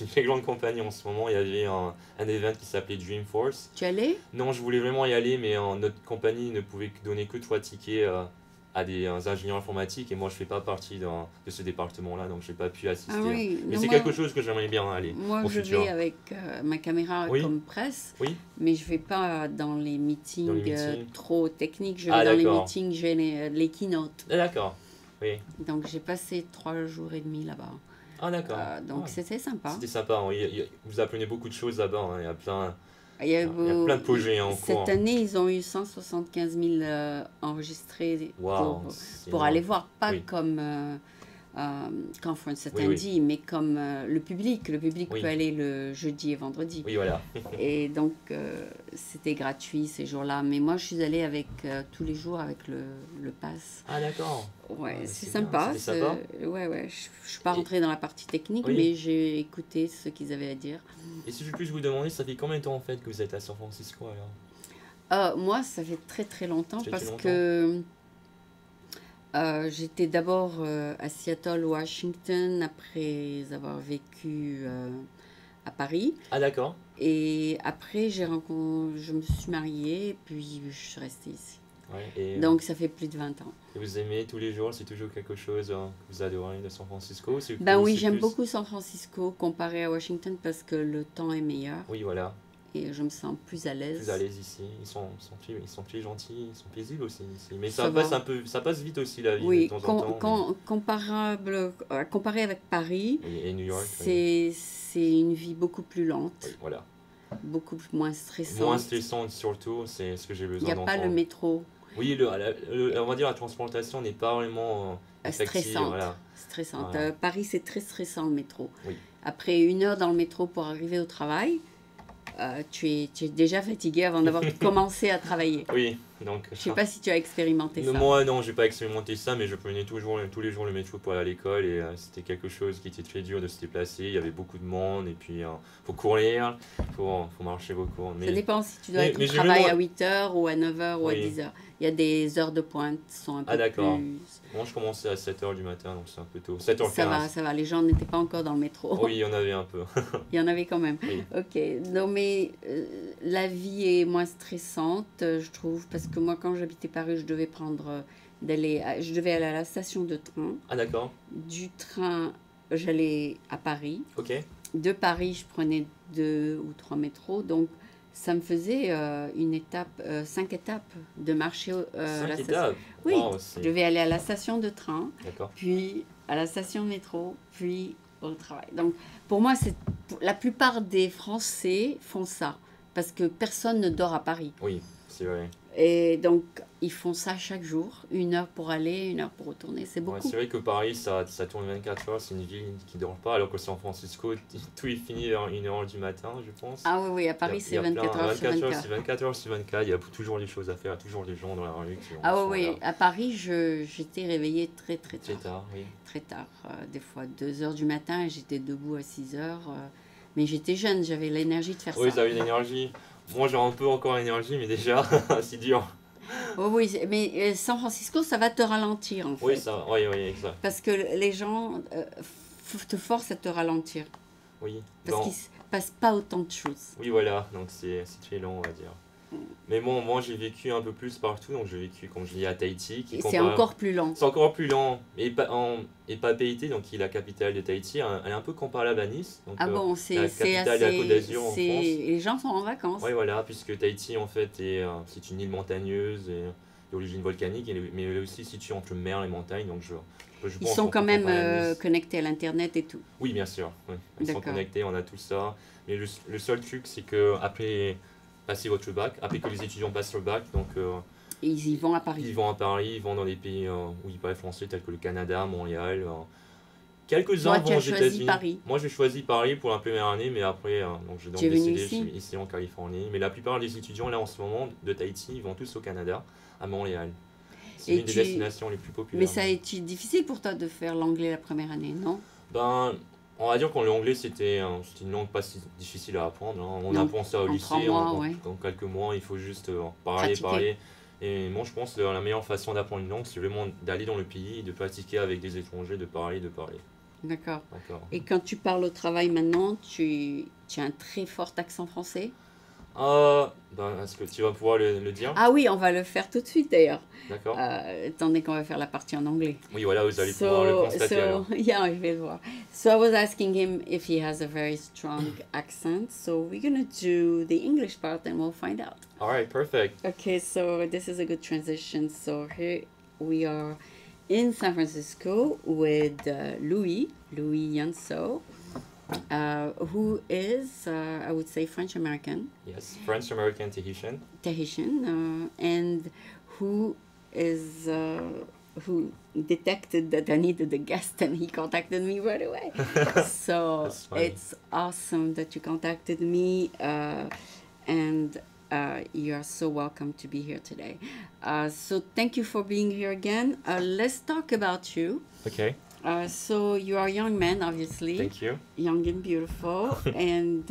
une très grande compagnie en ce moment. Il y avait un event qui s'appelait Dreamforce. Tu es allé? Non, je voulais vraiment y aller, mais notre compagnie ne pouvait donner que 3 tickets à des ingénieurs informatiques et moi je fais pas partie de ce département-là, donc j'ai pas pu assister. Ah oui, Mais non, c'est quelque chose que j'aimerais bien aller moi au je futur. vais avec ma caméra Oui, comme presse, oui, mais je vais pas dans les dans les meetings meetings. trop techniques. Je vais Ah dans les d'accord. meetings, je vais les keynotes. Ah, d'accord. Oui. Donc j'ai passé 3 jours et demi là-bas. Ah d'accord. Donc Ah, c'était sympa. c'était sympa. Oui. Vous apprenez beaucoup de choses là-bas. Hein. Il y a, Il y a plein de projets en cours. cette année, ils ont eu 175 000 enregistrés Waouh, c'est pour énorme. aller voir, pas Oui, comme Conference oui, oui, Attendee, mais comme le public. Le public oui, peut aller le jeudi et vendredi. oui, voilà. Et donc, c'était gratuit ces jours-là. Mais moi, je suis allée avec tous les jours avec le pass. Ah d'accord. Ouais, Ah, c'est c'est bien, sympa. c'était sympa. Ouais, ouais. Je suis pas Et, rentrée dans la partie technique, oui. mais j'ai écouté ce qu'ils avaient à dire. Et si je puis vous demander, ça fait combien de temps en fait que vous êtes à San Francisco alors? Moi, ça fait très très longtemps Ça fait parce longtemps? que j'étais d'abord à Seattle, Washington, après avoir vécu à Paris. Ah d'accord. Et après, je me suis mariée et puis je suis restée ici. Ouais. Et Donc, ça fait plus de 20 ans. vous aimez tous les jours, c'est toujours quelque chose que vous adorez de San Francisco? Ben Ou oui, c'est j'aime plus... beaucoup San Francisco comparé à Washington parce que le temps est meilleur Oui, voilà. et je me sens plus à Plus à l'aise. l'aise ici. Ils sont très gentils, ils sont paisibles aussi ici. Mais Ça ça passe va. un peu, ça passe vite aussi la vie de Oui, temps en temps. comparé avec Paris, Et New York, oui. c'est une vie beaucoup plus lente, Oui, voilà. beaucoup moins Moins stressante. stressante surtout, c'est ce que j'ai Il n'y besoin a pas le d'entendre. métro Oui, on va dire la transportation n'est pas vraiment effective. stressante. Voilà. Stressante. Voilà. Paris, c'est très stressant le métro. Oui. Après 1 heure dans le métro pour arriver au travail, tu es déjà fatigué avant d'avoir commencé à travailler. Oui, donc. Je ne sais pas si tu as expérimenté ça. Moi, non, j'ai pas expérimenté ça, mais je prenais tous les jours le métro pour aller à l'école et c'était quelque chose qui était très dur de se déplacer. Il y avait beaucoup de monde et puis faut courir, faut marcher beaucoup. Ça dépend si tu dois être au j'ai travail vraiment... à 8 heures ou à 9 heures ou à Oui. 10 heures. Il y a des heures de pointe qui sont un Ah peu d'accord. plus... Moi, je commençais à 7h du matin, donc c'est un peu tôt. Ça 7h15. va, ça va. Les gens n'étaient pas encore dans le métro. Oui, il y en avait un peu. Il y en avait quand même. Oui. Ok. Non, mais la vie est moins stressante, je trouve, parce que moi, quand j'habitais Paris, je devais je devais aller à la station de train. Ah d'accord. Du train, j'allais à Paris. Ok. De Paris, je prenais 2 ou 3 métros. Donc, Ça me faisait une étape, 5 étapes de marcher à la 5 station. étapes. Oui, Wow, je c'est... devais aller à la station de train, D'accord. puis à la station de métro, puis au travail. Donc, pour moi, la plupart des Français font ça, parce que personne ne dort à Paris. Oui, c'est vrai. Et donc, ils font ça chaque jour, 1 heure pour aller, 1 heure pour retourner, c'est Ouais, beaucoup. c'est vrai que Paris, ça tourne 24 heures, c'est une ville qui dort pas, alors que San Francisco, tout est fini vers 1 heure du matin, je pense. Ah oui, oui, à Il y a, Paris, il y c'est a plein, 24 heures sur 24 heures, 24. c'est 24 heures sur 24, il y a toujours des choses à faire, toujours des gens dans la rue qui Ah sont oui, là. oui, à Paris, j'étais réveillée très, très C'est tard. tard, oui. Très tard, des fois 2 heures du matin, et j'étais debout à 6 heures. Mais j'étais jeune, j'avais l'énergie de faire Oui, ça. ça avait l'énergie. Moi, j'ai un peu encore l'énergie, mais déjà, c'est dur. Oh oui, mais San Francisco, ça va te ralentir en Oui, fait. ça, oui, oui, exact. Parce que les gens te forcent à te ralentir. Oui, Parce bon, qu'il ne se passe pas autant de choses. oui, voilà, donc c'est très long, on va dire. Mais bon, moi, j'ai vécu un peu plus partout, donc j'ai vécu, comme je dis, à Tahiti, qui Et c'est compare... encore plus lent. C'est encore plus lent. Et Papeete, donc qui est la capitale de Tahiti, elle est un peu comparable à Nice, donc Ah bon, la c'est capitale de la Côte assez. d'Azur en France. Les gens sont en vacances. Oui, voilà, puisque Tahiti, en fait, c'est une île montagneuse et d'origine volcanique, mais elle est aussi située entre mer et montagne, donc je Ils pense sont qu'on quand peut même comparer à Nice. connectés à l'Internet et tout. Oui, bien sûr, oui. Ils sont D'accord. connectés, on a tout ça. Mais le seul truc, c'est que après passer votre bac, après que les étudiants passent leur bac, donc Et ils y vont à Paris. ils vont à Paris, ils vont dans les pays où ils parlent français, tels que le Canada, Montréal. Toi, Quelques-uns tu vont as aux choisi États-Unis. Paris. Moi, j'ai choisi Paris pour la première année, mais après, donc j'ai donc Tu es venu décidé, je ici. suis ici en Californie. Mais la plupart des étudiants, là, en ce moment, de Tahiti, ils vont tous au Canada, à Montréal. C'est Et l'une des destinations les plus Mais populaires. ça a été difficile pour toi de faire l'anglais la première année, non? Ben, on va dire que l'anglais, c'était une langue pas si difficile à apprendre, hein. On Non, apprend ça au en 3 lycée, mois, ouais. en quelques mois, il faut juste parler, Pratiquer. parler. Et moi, je pense que la meilleure façon d'apprendre une langue, c'est vraiment d'aller dans le pays, de pratiquer avec des étrangers, de parler, de parler. D'accord. D'accord. Et quand tu parles au travail maintenant, tu as un très fort accent français? Ben, est-ce que tu vas pouvoir le dire? Ah oui, on va le faire tout de suite d'ailleurs. D'accord. Étant donné qu'on va faire la partie en anglais. Oui, voilà, vous allez pouvoir le constater alors. Yeah, je vais le voir. So I was asking him if he has a very strong accent. So we're gonna do the English part and we'll find out. All right, perfect. Okay, so this is a good transition. So here we are in San Francisco with Louis Yanso, who is, I would say, French American, Yes, French American Tahitian. Tahitian, and who is who detected that I needed a guest and he contacted me right away. So That's funny. it's awesome that you contacted me, and you are so welcome to be here today. So thank you for being here again. Let's talk about you. Okay, So you are a young man, obviously, thank you. young and beautiful, and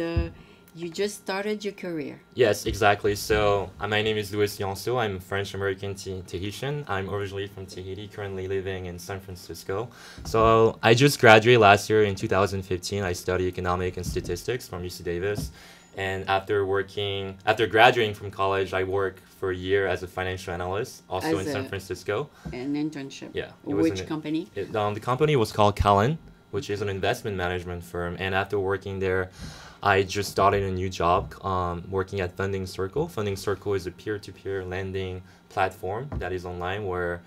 you just started your career. Yes, exactly. So, my name is Louis Yanso. I'm French American Tahitian. I'm originally from Tahiti, currently living in San Francisco. So, I just graduated last year in 2015. I studied economics and statistics from UC Davis. And after graduating from college, I worked for a year as a financial analyst, also As in San a- Francisco. An internship. Yeah, it was Which company? the company was called Callan, which is an investment management firm. And after working there, I just started a new job working at Funding Circle. Funding Circle is a peer-to-peer lending platform that is online where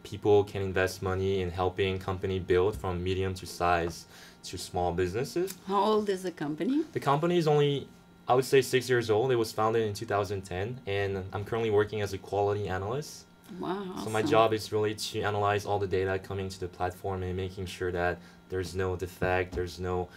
people can invest money in helping company build from medium to size to small businesses. How old is the company? The company is only, I would say, 6 years old. It was founded in 2010, and I'm currently working as a quality analyst. Wow. So my awesome. job is really to analyze all the data coming to the platform and making sure that there's no defect, there's no,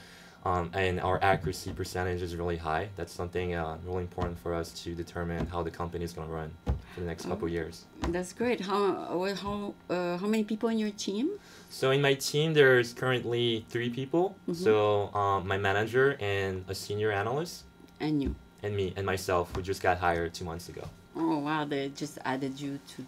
and our accuracy percentage is really high. That's something really important for us to determine how the company is going to run for the next couple years. That's great. How many people in your team? So in my team, there's currently 3 people. So my manager and a senior analyst, And you. and me and myself, who just got hired 2 months ago. Oh wow, they just added you to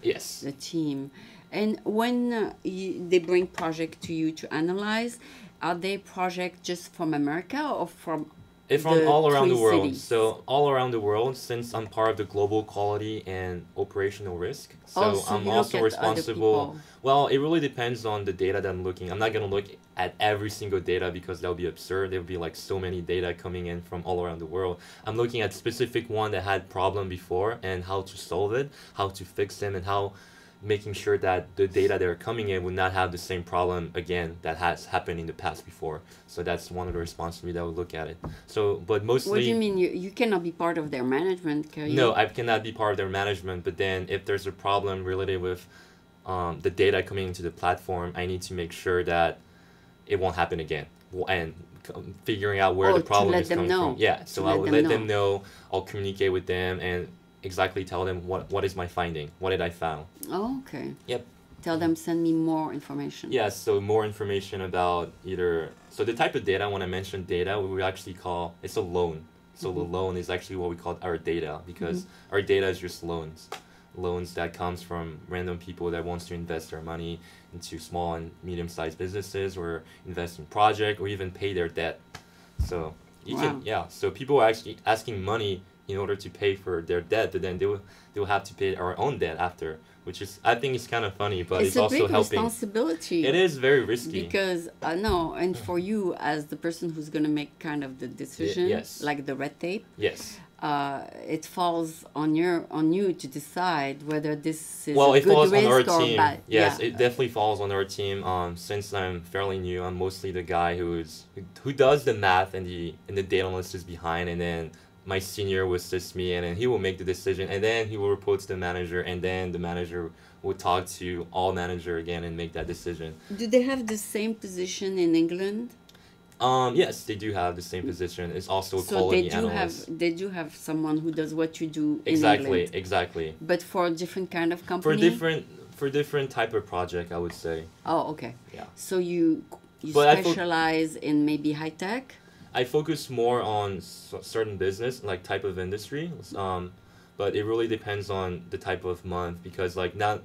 Yes. the team. And when they bring project to you to analyze, are they project just from America or from It's from the all around three the world. cities? So all around the world, since I'm part of the global quality and operational risk, Oh, so so I'm you look also at other responsible. people. Well, it really depends on the data that I'm looking. I'm not gonna look at every single data because that would be absurd. There would be like so many data coming in from all around the world. I'm looking at specific one that had problem before and how to solve it, how to fix them, and how making sure that the data that are coming in would not have the same problem again that has happened in the past before. So that's one of the responsibility that I would look at it. So, but What do you mostly, mean? You cannot be part of their management, can no, you? I cannot be part of their management. But then, if there's a problem related with the data coming into the platform, I need to make sure that it won't happen again. And figuring out where Oh, the to problem let is them coming from. know. Yeah, To so I let will them let them know. know. I'll communicate with them and exactly tell them what is my finding, what did I found. Oh, okay. Yep. Tell them send me more information. Yeah, so more information about either, so the type of data, when I mention data, we actually call, it's a loan. So the Mm-hmm. loan is actually what we call our data Mm-hmm. because our data is just loans. Loans that comes from random people that wants to invest their money into small and medium-sized businesses or invest in project or even pay their debt. So you can, Wow. yeah, so people are actually asking money in order to pay for their debt, but then they will have to pay our own debt after, which is, I think it's kind of funny, but It's it's a also big helping. It responsibility is very risky. because no, and for you as the person who's gonna make kind of the decision, Yes. like the red tape, Yes. it falls on you to decide whether this is Well, a it good falls on our risk or team. bad. Yes, Yeah. it definitely falls on our team. Since I'm fairly new, I'm mostly the guy who does the math and the data analysis behind, and then my senior will assist me, and then he will make the decision, and then he will report to the manager, and then the manager will talk to all manager again and make that decision. Do they have the same position in England? Yes, they do have the same position. It's also a So quality analyst. they do have someone who does what you do in Exactly, England, exactly. but for a different kind of For company. different type of project, I would say. Oh, okay. Yeah. So you But specialize in maybe high tech. I focus more on certain business, like type of industry. But it really depends on the type of month because like not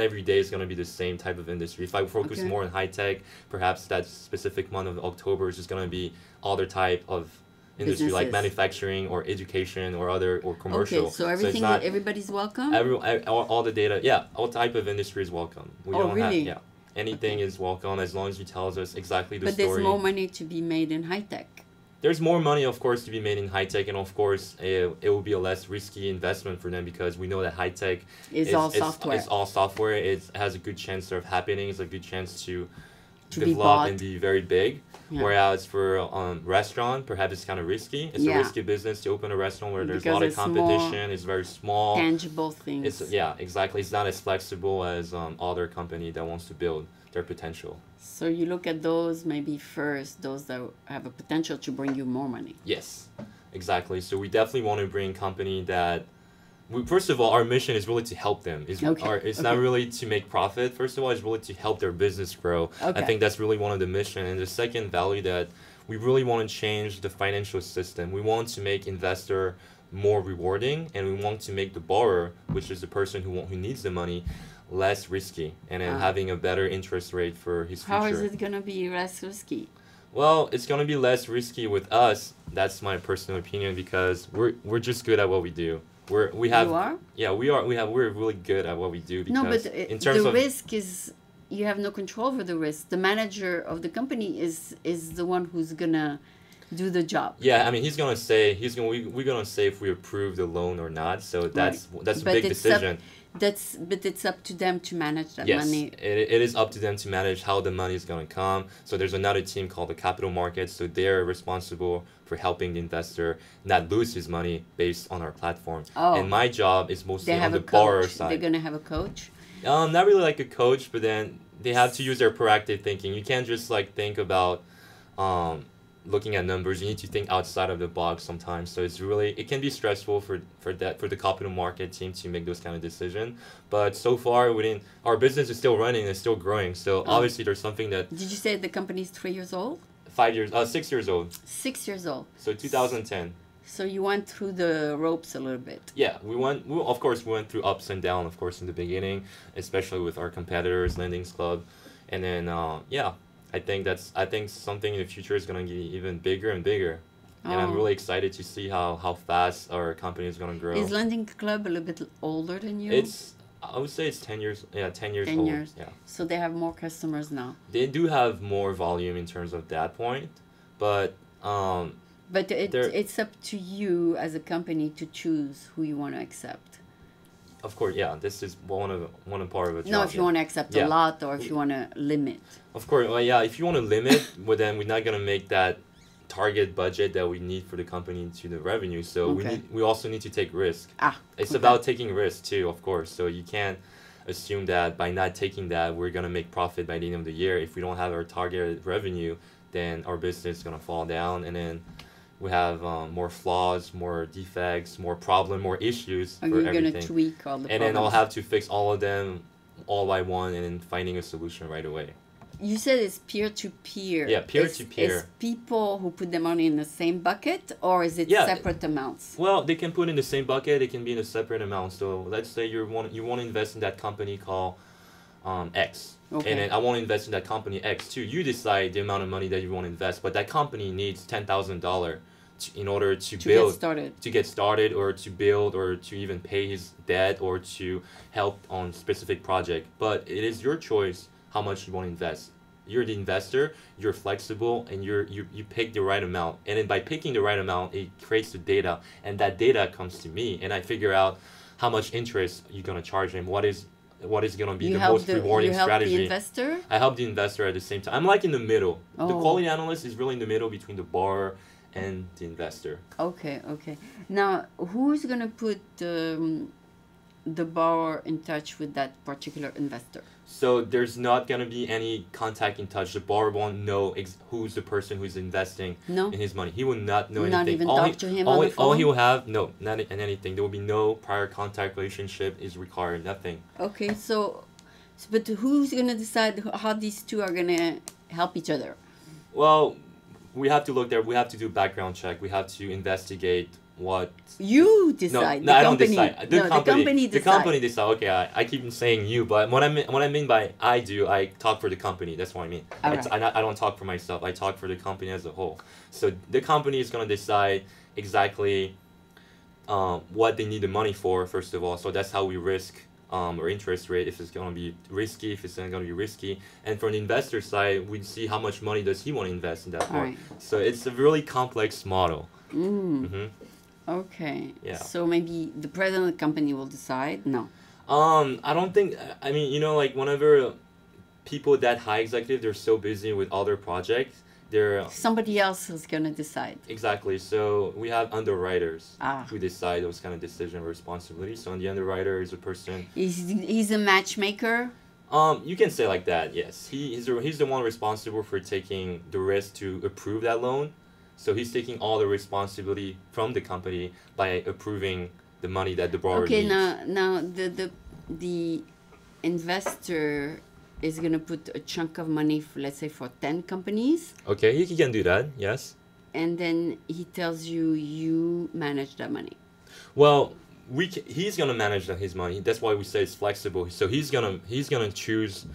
every day is gonna be the same type of industry. If I focus Okay. more on high tech, perhaps that specific month of October is just gonna be other type of industry like Businesses. manufacturing or education or other or commercial. Okay, so it's everything not everybody's welcome. all the data. Yeah, all type of industry is welcome. We Oh, don't have really? yeah. Anything Okay. is welcome as long as you tells us exactly the But story. there's more money to be made in high tech. There's more money, of course, to be made in high tech, and of course, it will be a less risky investment for them because we know that high tech It's all software. It's all software. It has a good chance of happening. It's a good chance to To be develop and bought. be very big. Yeah. Whereas for restaurant, perhaps it's kind of risky. It's a Yeah. risky business to open a restaurant where there's a Because lot of it's more competition. It's very small. Tangible things. It's yeah, exactly. It's not as flexible as other company that wants to build their potential. So you look at those maybe first, those that have a potential to bring you more money. Yes, exactly. So we definitely want to bring company that. First of all, our mission is really to help them. It's not Okay. really to make profit. First of all, it's really to help their business grow. I Okay. think that's really one of the mission. And the second value that we really want to change the financial system. We want to make investor more rewarding, and we want to make the borrower, which is the person who needs the money, less risky, and then Ah. having a better interest rate for his future. How is it gonna be less risky? Well, it's gonna be less risky with us. That's my personal opinion because we're just good at what we do. We have You are? yeah we're really good at what we do No, because but in terms the of risk is you have no control over the risk. The manager of the company is the one who's gonna do the job. yeah, I mean we're gonna say if we approve the loan or not. So that's a But big it's decision. But it's up to them to manage that Yes, money. it is up to them to manage how the money is going to come. So there's another team called the capital markets. So they're responsible for helping the investor not lose his money based on our platform. Oh. And my job is mostly They have on a the borrower coach. They're side. gonna have a coach. Not really like a coach, but then they have to use their proactive thinking. You can't just like think about looking at numbers. You need to think outside of the box sometimes. So it can be stressful for the capital market team to make those kind of decisions. But so far our business is still running and still growing. So obviously there's something that Did you say the company's 3 years old? 6 years old. 6 years old. So 2010. So you went through the ropes a little bit. Yeah, of course we went through ups and downs, of course, in the beginning, especially with our competitors, Lendings Club, and then yeah, I think something in the future is gonna get even bigger and bigger. and I'm Oh. really excited to see how fast our company is gonna grow. Is Lending Club a little bit older than you? I would say it's 10 years, yeah, 10 years 10 old. years. Yeah. So they have more customers now. They do have more volume in terms of that point, but But they're, it's up to you as a company to choose who you want to accept. of course, yeah, this is one part of a job. No, if you yeah. want to accept Yeah. a lot or if you want to limit. Of course, well, yeah, if you want to limit, well, then we're not gonna make that target budget that we need for the company to the revenue. So Okay. we also need to take risk. Ah, It's okay. about taking risk too, of course. So you can't assume that by not taking that we're gonna make profit by the end of the year. If we don't have our targeted revenue, then our business is gonna fall down, and then we have more flaws, more defects, more problem, more issues Or for you're going to everything. tweak all the And then I'll problems. have to fix all of them all by one, and then finding a solution right away. You said it's peer to peer. Yeah, peer-to-peer. Is people who put their money in the same bucket, or is it Yeah. separate amounts? Well, they can put in the same bucket. It can be in a separate amount. So let's say you want to invest in that company called X, Okay. and then I want to invest in that company X too. You decide the amount of money that you want to invest, but that company needs $10,000 in order to To build, get started. to get started, or to build, or to even pay his debt, or to help on specific project. But it is your choice how much you want to invest. You're the investor, you're flexible, and you pick the right amount. And then by picking the right amount, it creates the data, and that data comes to me, and I figure out how much interest you're gonna charge him. What is gonna be the most rewarding you help strategy? the investor? I help the investor at the same time. I'm like in the middle. The Oh. quality analyst is really in the middle between the borrower and the investor. Okay, okay. Now, who's going to put the borrower in touch with that particular investor? So there's not gonna be any contact in touch. The borrower won't know who's the person who's investing No? in his money. He will not know Not anything. even all talk he, to him all on he- the all he phone? will have, no, not in anything. There will be no prior contact relationship is required. Nothing. Okay, but who's going to decide how these two are going to help each other? Well, we have to look there. We have to do background check. We have to investigate what. You No, decide. no, the I don't company, decide. The company The decides. company decide. Okay, I keep saying you, but what I mean by I do, I talk for the company. That's what I mean. Alright. I don't talk for myself. I talk for the company as a whole. So the company is gonna decide exactly what they need the money for, first of all. So that's how we risk or interest rate, if it's gonna be risky, if it's not gonna be risky. And from the investor side, we see how much money does he want to invest in that part. Alright. So it's a really complex model. Mm, hmm okay. Yeah. So maybe the president of the company will decide? No. I don't think. I mean, like whenever people that high executive, they're so busy with other projects. They're Somebody else is going to decide. exactly. So we have underwriters Ah. who decide those kind of decision responsibilities. So the underwriter is a person. He's a matchmaker? You can say like that. Yes, he's the one responsible for taking the risk to approve that loan. So he's taking all the responsibility from the company by approving the money that the borrower Okay, needs. now the investor is going to put a chunk of money, for, let's say, for 10 companies. Okay, he can do that. Yes. And then he tells you manage that money. Well, he's gonna manage his money. That's why we say it's flexible. So he's gonna choose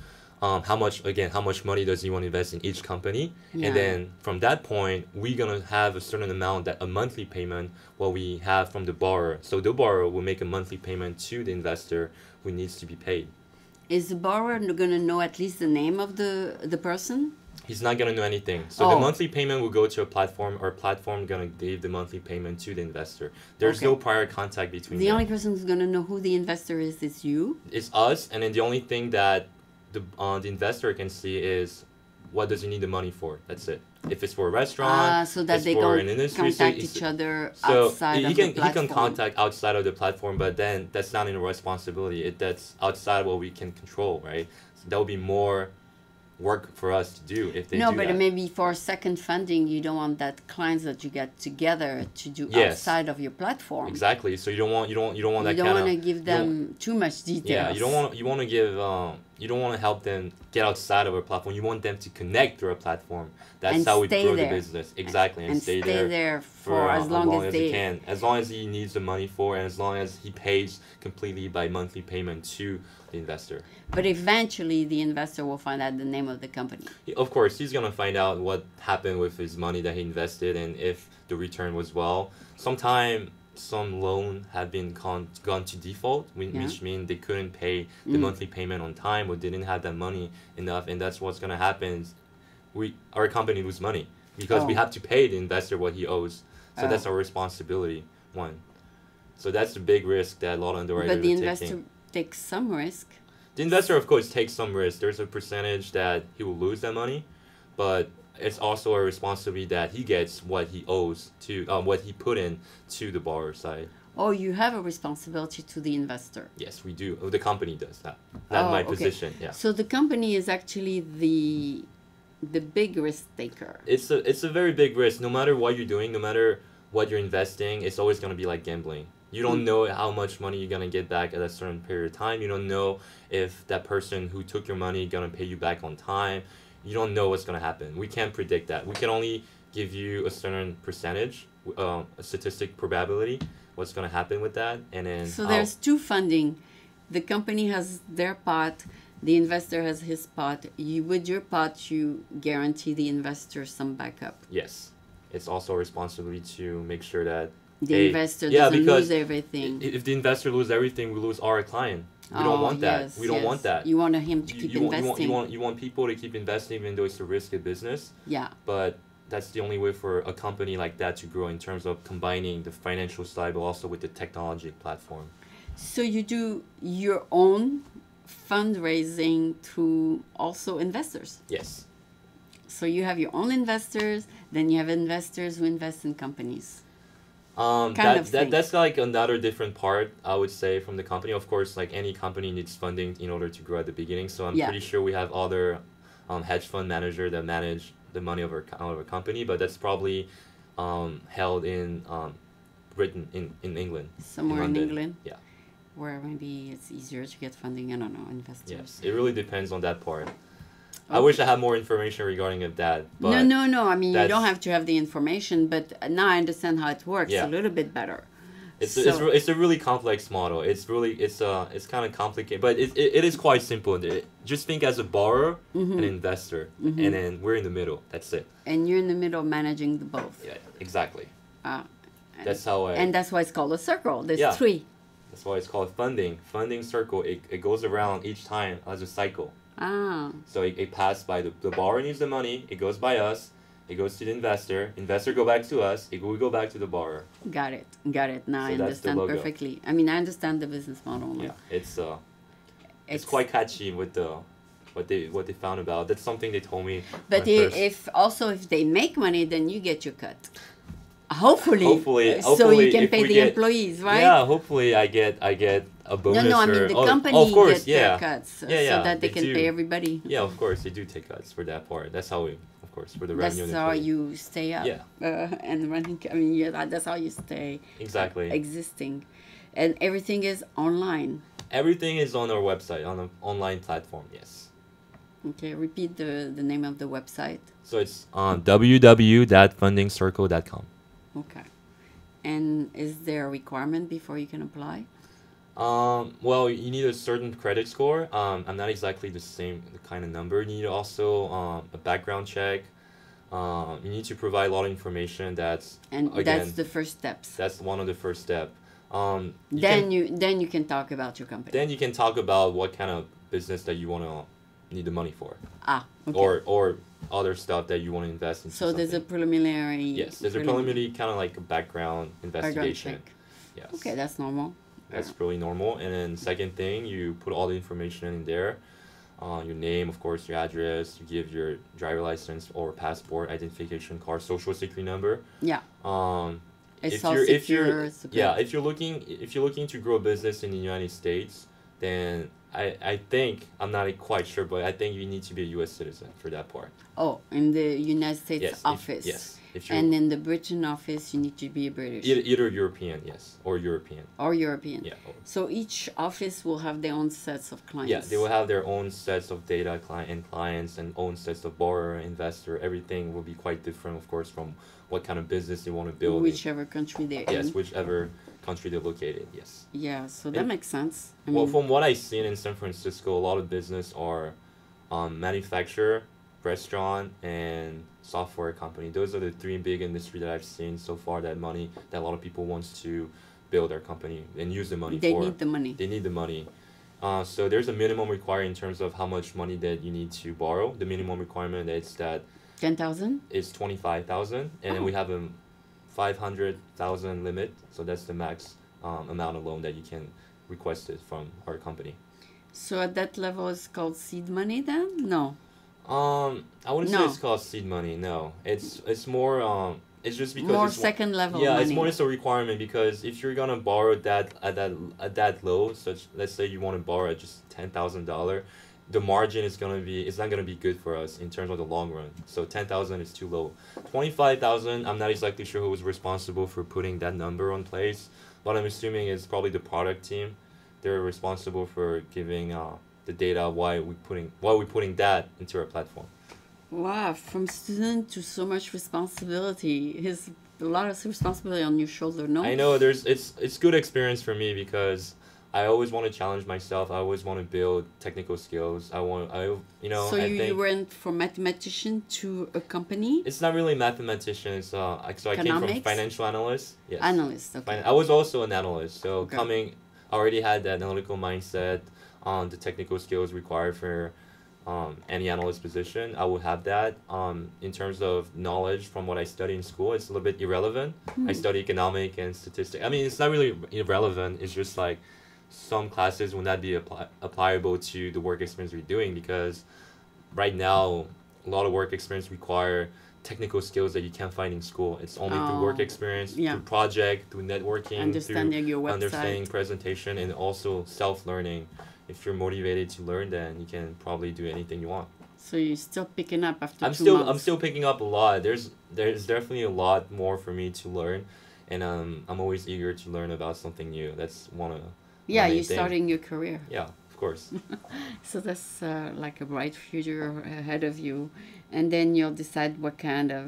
how much money does he want to invest in each company, Yeah. and then from that point we're gonna have a certain amount, that a monthly payment, what we have from the borrower. So the borrower will make a monthly payment to the investor who needs to be paid. Is the borrower going to know at least the name of the person? He's not gonna know anything. So the monthly payment will go to a platform. Our platform gonna give the monthly payment to the investor. There's Okay. no prior contact between The them. only person who's going to know who the investor is you. It's us, and then the only thing that the investor can see is what does he need the money for. That's it. If it's for a restaurant, So that it's they for can an industry, contact so each other so outside he of can the platform. contact outside of the platform, but then that's not in our responsibility. That's outside what we can control, right? So that would be more work for us to do if they No, do but that. maybe for second funding, you don't want that clients that you get together to do Yes. outside of your platform. Exactly. So you don't want that You don't kind want to of give them too much details. yeah. You want to give you don't want to help them get outside of our platform. You want them to connect through our platform. That's And how we stay grow the there. business. Exactly, and stay there there for as long as he they can. As long as he needs the money for, and as long as he pays completely by monthly payment to the investor. But eventually, the investor will find out the name of the company. Of course, he's gonna find out what happened with his money that he invested and if the return was well. Sometime some loan had been gone to default, which means they couldn't pay the monthly payment on time or didn't have that money enough, and that's what's gonna happen. Our company lose money because we have to pay the investor what he owes. So that's our responsibility. One. So that's the big risk that a lot of underwriters are taking. But the investor takes some risk. The investor, of course, takes some risk. There's a percentage that he will lose that money, but it's also a responsibility that he gets what he owes to what he put in to the borrower side. Oh, you have a responsibility to the investor. Yes, we do. The company does that. That's my position. Yeah. So the company is actually the big risk taker. It's a very big risk. No matter what you're doing, no matter what you're investing, it's always going to be like gambling. You don't know how much money you're going to get back at a certain period of time. You don't know if that person who took your money is going to pay you back on time. You don't know what's going to happen. We can't predict that. We can only give you a certain percentage, a statistic probability, what's going to happen with that. And then so there's two funding. The company has their pot. The investor has his pot. With your pot, you guarantee the investor some backup. Yes. It's also a responsibility to make sure that the investor doesn't lose everything. If the investor loses everything, we lose our client. We don't want that. Yes, we don't want that. You want him to keep investing. You want people to keep investing even though it's a risky business. Yeah. But that's the only way for a company like that to grow in terms of combining the financial side but also with the technology platform. So you do your own fundraising through also investors? Yes. So you have your own investors, then you have investors who invest in companies. That's like another different part, I would say, from the company. Of course, like any company needs funding in order to grow at the beginning. So I'm pretty sure we have other hedge fund manager that manage the money of our company, but that's probably held in Britain, in England. Somewhere in England? Yeah. Where maybe it's easier to get funding, I don't know, investors. Yes, it really depends on that part. I wish I had more information regarding that. But no. I mean, you don't have to have the information, but now I understand how it works a little bit better. It's a really complex model. It's kind of complicated, but it is quite simple. Just think as a borrower, an investor, and then we're in the middle. That's it. And you're in the middle managing the both. Yeah, exactly. That's how and that's why it's called a circle. There's three. That's why it's called funding circle. It goes around each time as a cycle. So it passed by the borrower needs the money, it goes by us, it goes to the investor go back to us, we go back to the borrower. Got it. Now I understand perfectly. I mean, I understand the business model. Yeah, it's quite catchy with what they found about. That's something they told me. But if they make money, then you get your cut. Hopefully, so you can pay the employees, right? Yeah, hopefully I get a bonus. No, I mean the company gets their cuts, so that they can pay everybody. Yeah, of course they do take cuts for that part. That's how of course, for the revenue. That's how you stay up. And running. I mean, that's how you stay. Exactly. Existing, and everything is online. Everything is on our website, on an online platform. Yes. Okay, repeat the name of the website. So it's on www.fundingcircle.com. Okay. And is there a requirement before you can apply? Well, you need a certain credit score. I'm not exactly the kind of number. You need also a background check. You need to provide a lot of information. That's the first steps. That's one of the first steps. Then you can talk about your company. Then you can talk about what kind of business that you want to need the money for. Okay. Or other stuff that you want to invest in. So there's a preliminary. Yes, there's a preliminary kind of like a background investigation. Yes. Okay, that's normal. That's really normal. And then second thing, you put all the information in there. Your name, of course, your address. You give your driver license or passport, identification card, social security number. Yeah. If you're looking to grow a business in the United States, then I think, I'm not quite sure, but I think you need to be a U.S. citizen for that part. Oh, in the United States office. Yes. If you're And in the Britain office, you need to be British either European, yes, or European. or European. Yeah. So each office will have their own sets of clients. Yeah, they will have their own sets of data clients and own sets of borrower, investor. Everything will be quite different, of course, from what kind of business they want to build. Whichever country they're in. Yes, whichever country they're located. Yes. Yeah, so that And- makes sense. I Well, mean, from what I've seen in San Francisco, a lot of business are manufacturer, restaurant, and software company. Those are the three big industry that I've seen so far that a lot of people wants to build their company and use the money they for. need the money. They need the money. So there's a minimum required in terms of how much money that you need to borrow. The minimum requirement is that 10,000? is 25,000, and then Oh. we have a 500,000 limit. So that's the max amount of loan that you can request it from our company. So at that level, it's called seed money then? No. I wouldn't say No. it's called seed money. No, it's more it's just because More it's second level yeah, money. it's more just a requirement because if you're gonna borrow that at that low, such let's say you want to borrow at just $10,000, the margin is gonna be it's not gonna be good for us in terms of the long run. So 10,000 is too low. 25,000, I'm not exactly sure who was responsible for putting that number on place, but I'm assuming it's probably the product team. They're responsible for giving the data why we putting that into our platform. Wow, from student to so much responsibility. Is a lot of responsibility on your shoulder, no? I know it's good experience for me because I always want to challenge myself. I always want to build technical skills. So I you think went from mathematician to a company? it's not really mathematician. It's so I came from Economics? financial analyst. Yes. Analyst, okay. I was also an analyst, so Okay. I already had that analytical mindset on the technical skills required for any analyst position. I would have that. In terms of knowledge from what I studied in school, it's a little bit irrelevant. I study economic and statistics. I mean, it's not really irrelevant. It's just like some classes will not be applicable to the work experience we're doing because right now a lot of work experience require technical skills that you can't find in school. It's only through work Oh, experience, yeah. through project, through networking, Understanding through your website. understanding presentation, and also self-learning. If you're motivated to learn, then you can probably do anything you want. So you're still picking up after I'm 2 still months. I'm still picking up a lot. There's definitely a lot more for me to learn, and I'm always eager to learn about something new. That's one of Yeah, my main you're thing. starting your career. Yeah, of course. So that's like a bright future ahead of you. And then you'll decide what kind of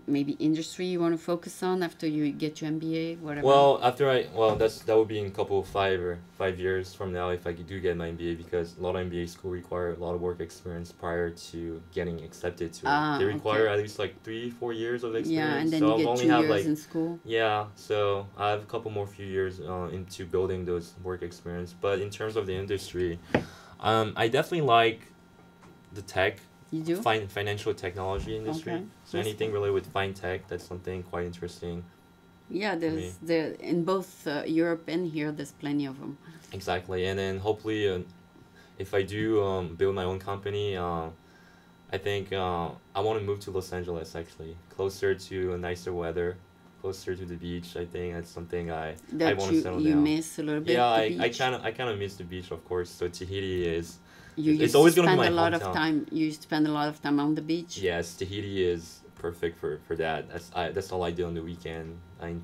maybe industry you want to focus on after you get your MBA, whatever. Well, that would be in a couple of 5 years from now if I do get my MBA because a lot of MBA school require a lot of work experience prior to getting accepted to it. They require at least like 3-4 years of experience. Yeah, and then so you I've get only 2 have years like in school. yeah, so I have a couple more few years into building those work experience. But in terms of the industry, I definitely like the tech. You do? Financial technology industry. Okay. So Yes. anything related with fintech, that's something quite interesting. Yeah, me. there in both Europe and here, there's plenty of them. Exactly, and then hopefully, if I do build my own company, I think I want to move to Los Angeles actually, closer to a nicer weather, closer to the beach. I think that's something I That want to settle you down. miss a little bit. Yeah, the beach. I kind of miss the beach, of course. So Tahiti is You it's used to always gonna be spend my a lot of hometown. time. You used to spend a lot of time on the beach. yes, Tahiti is perfect for that. That's all I do on the weekend in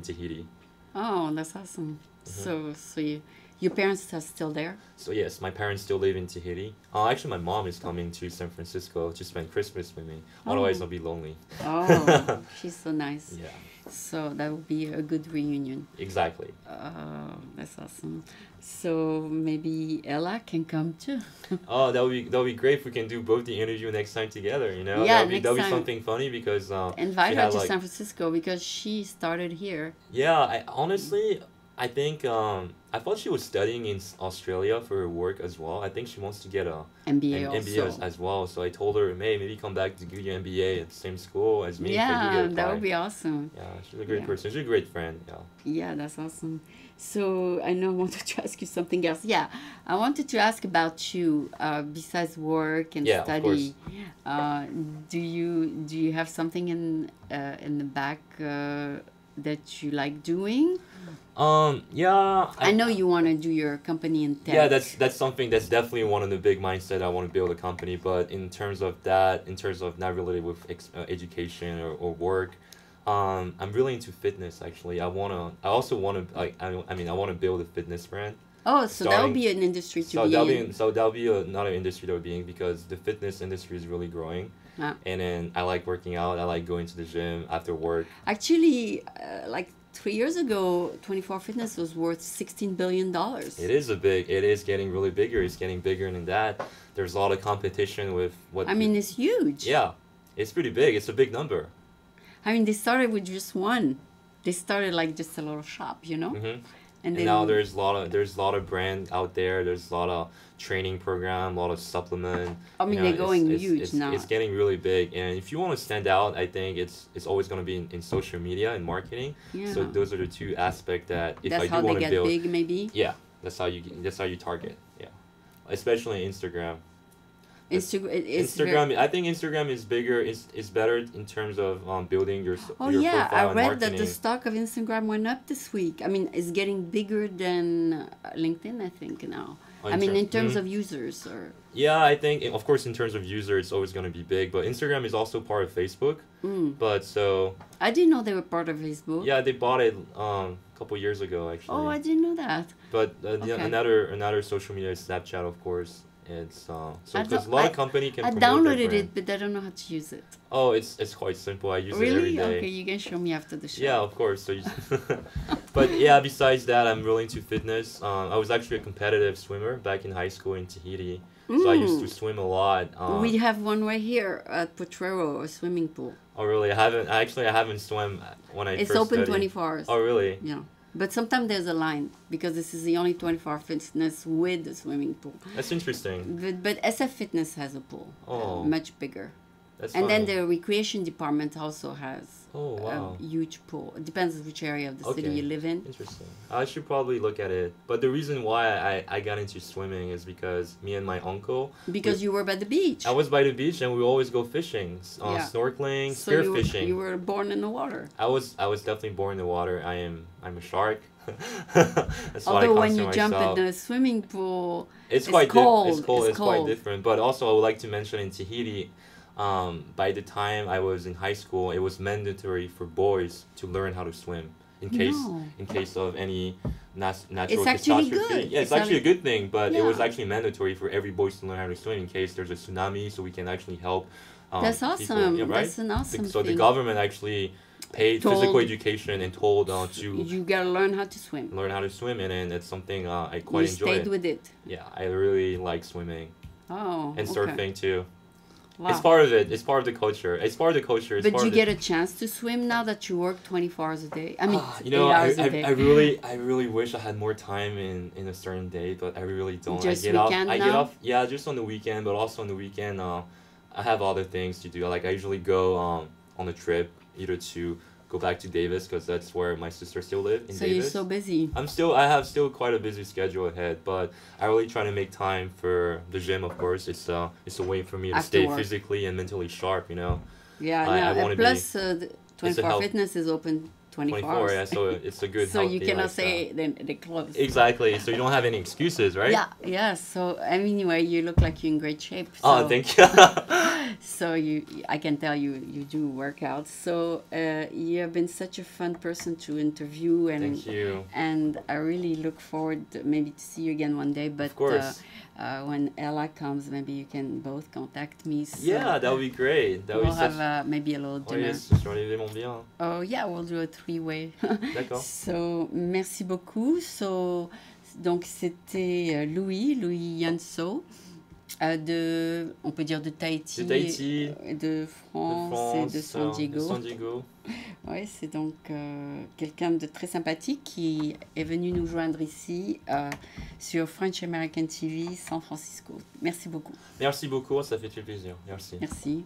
Tahiti. Oh, that's awesome. Mm-hmm. So your parents are still there? So yes, my parents still live in Tahiti. Actually, my mom is coming to San Francisco to spend Christmas with me. Otherwise, Oh. I'll be lonely. Oh, she's so nice. Yeah, So that would be a good reunion. exactly. That's awesome. So maybe Ella can come too. Oh, that would be great if we can do both the interview next time together. You know, Yeah, that would be next time. something funny because Invite she her had, to like- San Francisco because she started here. yeah. I think I thought she was studying in Australia for her work as well. I think she wants to get MBA an also. MBA as well. So I told her, hey, maybe come back to do your MBA at the same school as me. if I do Yeah, get that would applied. be awesome. Yeah, she's a great Yeah. person. She's a great friend. Yeah. Yeah, that's awesome. So I know I wanted to ask you something else. Yeah, I wanted to ask about you. Besides work and Yeah, of study, do you have something in the back that you like doing? Yeah, I know you want to do your company in tech. yeah, that's something that's definitely one of the big mindset. I want to build a company, but in terms of that, in terms of not related with education or work, I'm really into fitness actually. I also wanna like I mean I want to build a fitness brand. Oh, so that'll Starting, be an industry to so be that'll in. be so that'll be another industry that we're being because the fitness industry is really growing, Ah. and then I like working out. I like going to the gym after work. Actually, like 3 years ago, 24 Fitness was worth $16 billion. It is getting really bigger. It's getting bigger than that. There's a lot of competition with what. I mean, it's huge. Yeah, it's pretty big. It's a big number. I mean, they started with just one. They started like just a little shop, you know? Hmm. And And then now there's a lot of brand out there. There's a lot of training program, a lot of supplement. I mean, You know, they're going it's, huge it's, now. It's getting really big. And if you want to stand out, I think it's always going to be in social media and marketing. Yeah. So those are the two aspects that if That's I how do they want to get build, big, maybe. yeah, that's how you target. Yeah, especially Instagram. Instagram. I think Instagram is bigger. Is better in terms of building Oh your yeah, I profile and read marketing. that the stock of Instagram went up this week. I mean, it's getting bigger than LinkedIn, I think now. Oh, I mean, in terms mhm. of users, or Yeah, I think of course in terms of user, it's always going to be big. But Instagram is also part of Facebook. But so I didn't know they were part of Facebook. yeah, they bought it a couple years ago actually. Oh, I didn't know that. But Okay. another social media is Snapchat, of course. It's so I because a don't- lot I- of company can I promote their downloaded brand. it, but I don't know how to use it. Oh, it's quite simple. I use it every Really? day. Okay, you can show me after the show. Yeah, of course. So, but yeah, besides that, I'm really into fitness. I was actually a competitive swimmer back in high school in Tahiti. So I used to swim a lot. We have one right here at Potrero, a swimming pool. Oh, really? I haven't swum when I It's first open studied. 24 hours. Oh, really? Yeah. But sometimes there's a line because this is the only 24-hour fitness with the swimming pool. That's interesting. But SF Fitness has a pool, Oh. much bigger. That's And then funny. the recreation department also has Oh, wow. a huge pool. It depends on which area of the city Okay. you live in. Interesting. I should probably look at it. But the reason why I got into swimming is because me and my uncle, Because you were by the beach. I was by the beach and we always go fishing, Yeah. snorkeling, So spearfishing. you were born in the water. I was definitely born in the water. I'm a shark. That's what I Although when consider you jump myself. in the swimming pool, It's it's quite cold. It's cold. It's It's quite cold. different. But also, I would like to mention in Tahiti, by the time I was in high school, it was mandatory for boys to learn how to swim No. in case of any natural It's actually catastrophe. good. Yeah, it's actually a good thing. But it was Yeah. actually mandatory for every boy to learn how to swim in case there's a tsunami, so we can actually help. That's people. awesome. Yeah, right? That's an awesome So the thing. government actually paid Told- physical education and told to You gotta learn how to swim. learn how to swim, and then it's something I You quite enjoy. stayed with it. Yeah, I really like swimming Oh, and okay. surfing too. Wow. It's part of it. It's part of the culture. It's part of the culture. It's But part you of the, get a chance to swim now that you work 24 hours a day. I mean, you know, 8 hours a day. I really wish I had more time in a certain day, but I really don't. Just I get off. weekend I get now? off. Yeah, just on the weekend, but also on the weekend, I have other things to do. Like I usually go on a trip, either to go back to Davis because that's where my sister still live in So Davis. you're so busy. I have still quite a busy schedule ahead, but I really try to make time for the gym. Of course, it's a way for me to After stay work. physically and mentally sharp. You know, Yeah, I no, wanna and plus the 24 health- Fitness is open 24 24. hours. Yeah, so it's a good. So you healthy cannot lifestyle. say they close. Exactly. So you don't have any excuses, right? Yeah, yeah. So anyway, you look like you're in great shape. So, Oh, thank you. So I can tell you do workouts. So you have been such a fun person to interview, and Thank you. and I really look forward maybe to see you again one day. But Of course. when Ella comes, maybe you can both contact me. So Yeah, that would be great. That would we'll be such. have maybe a little Oh dinner. yes, je suis arrivé mon bien. Oh yeah, we'll do a three-way. D'accord. So merci beaucoup. So donc c'était Louis Yanso on peut dire de Tahiti, De Tahiti, de France, et de San Diego. De San Diego. Ouais, c'est donc quelqu'un de très sympathique qui est venu nous joindre ici sur French American TV San Francisco. Merci beaucoup. Merci beaucoup, ça fait très plaisir. Merci. Merci.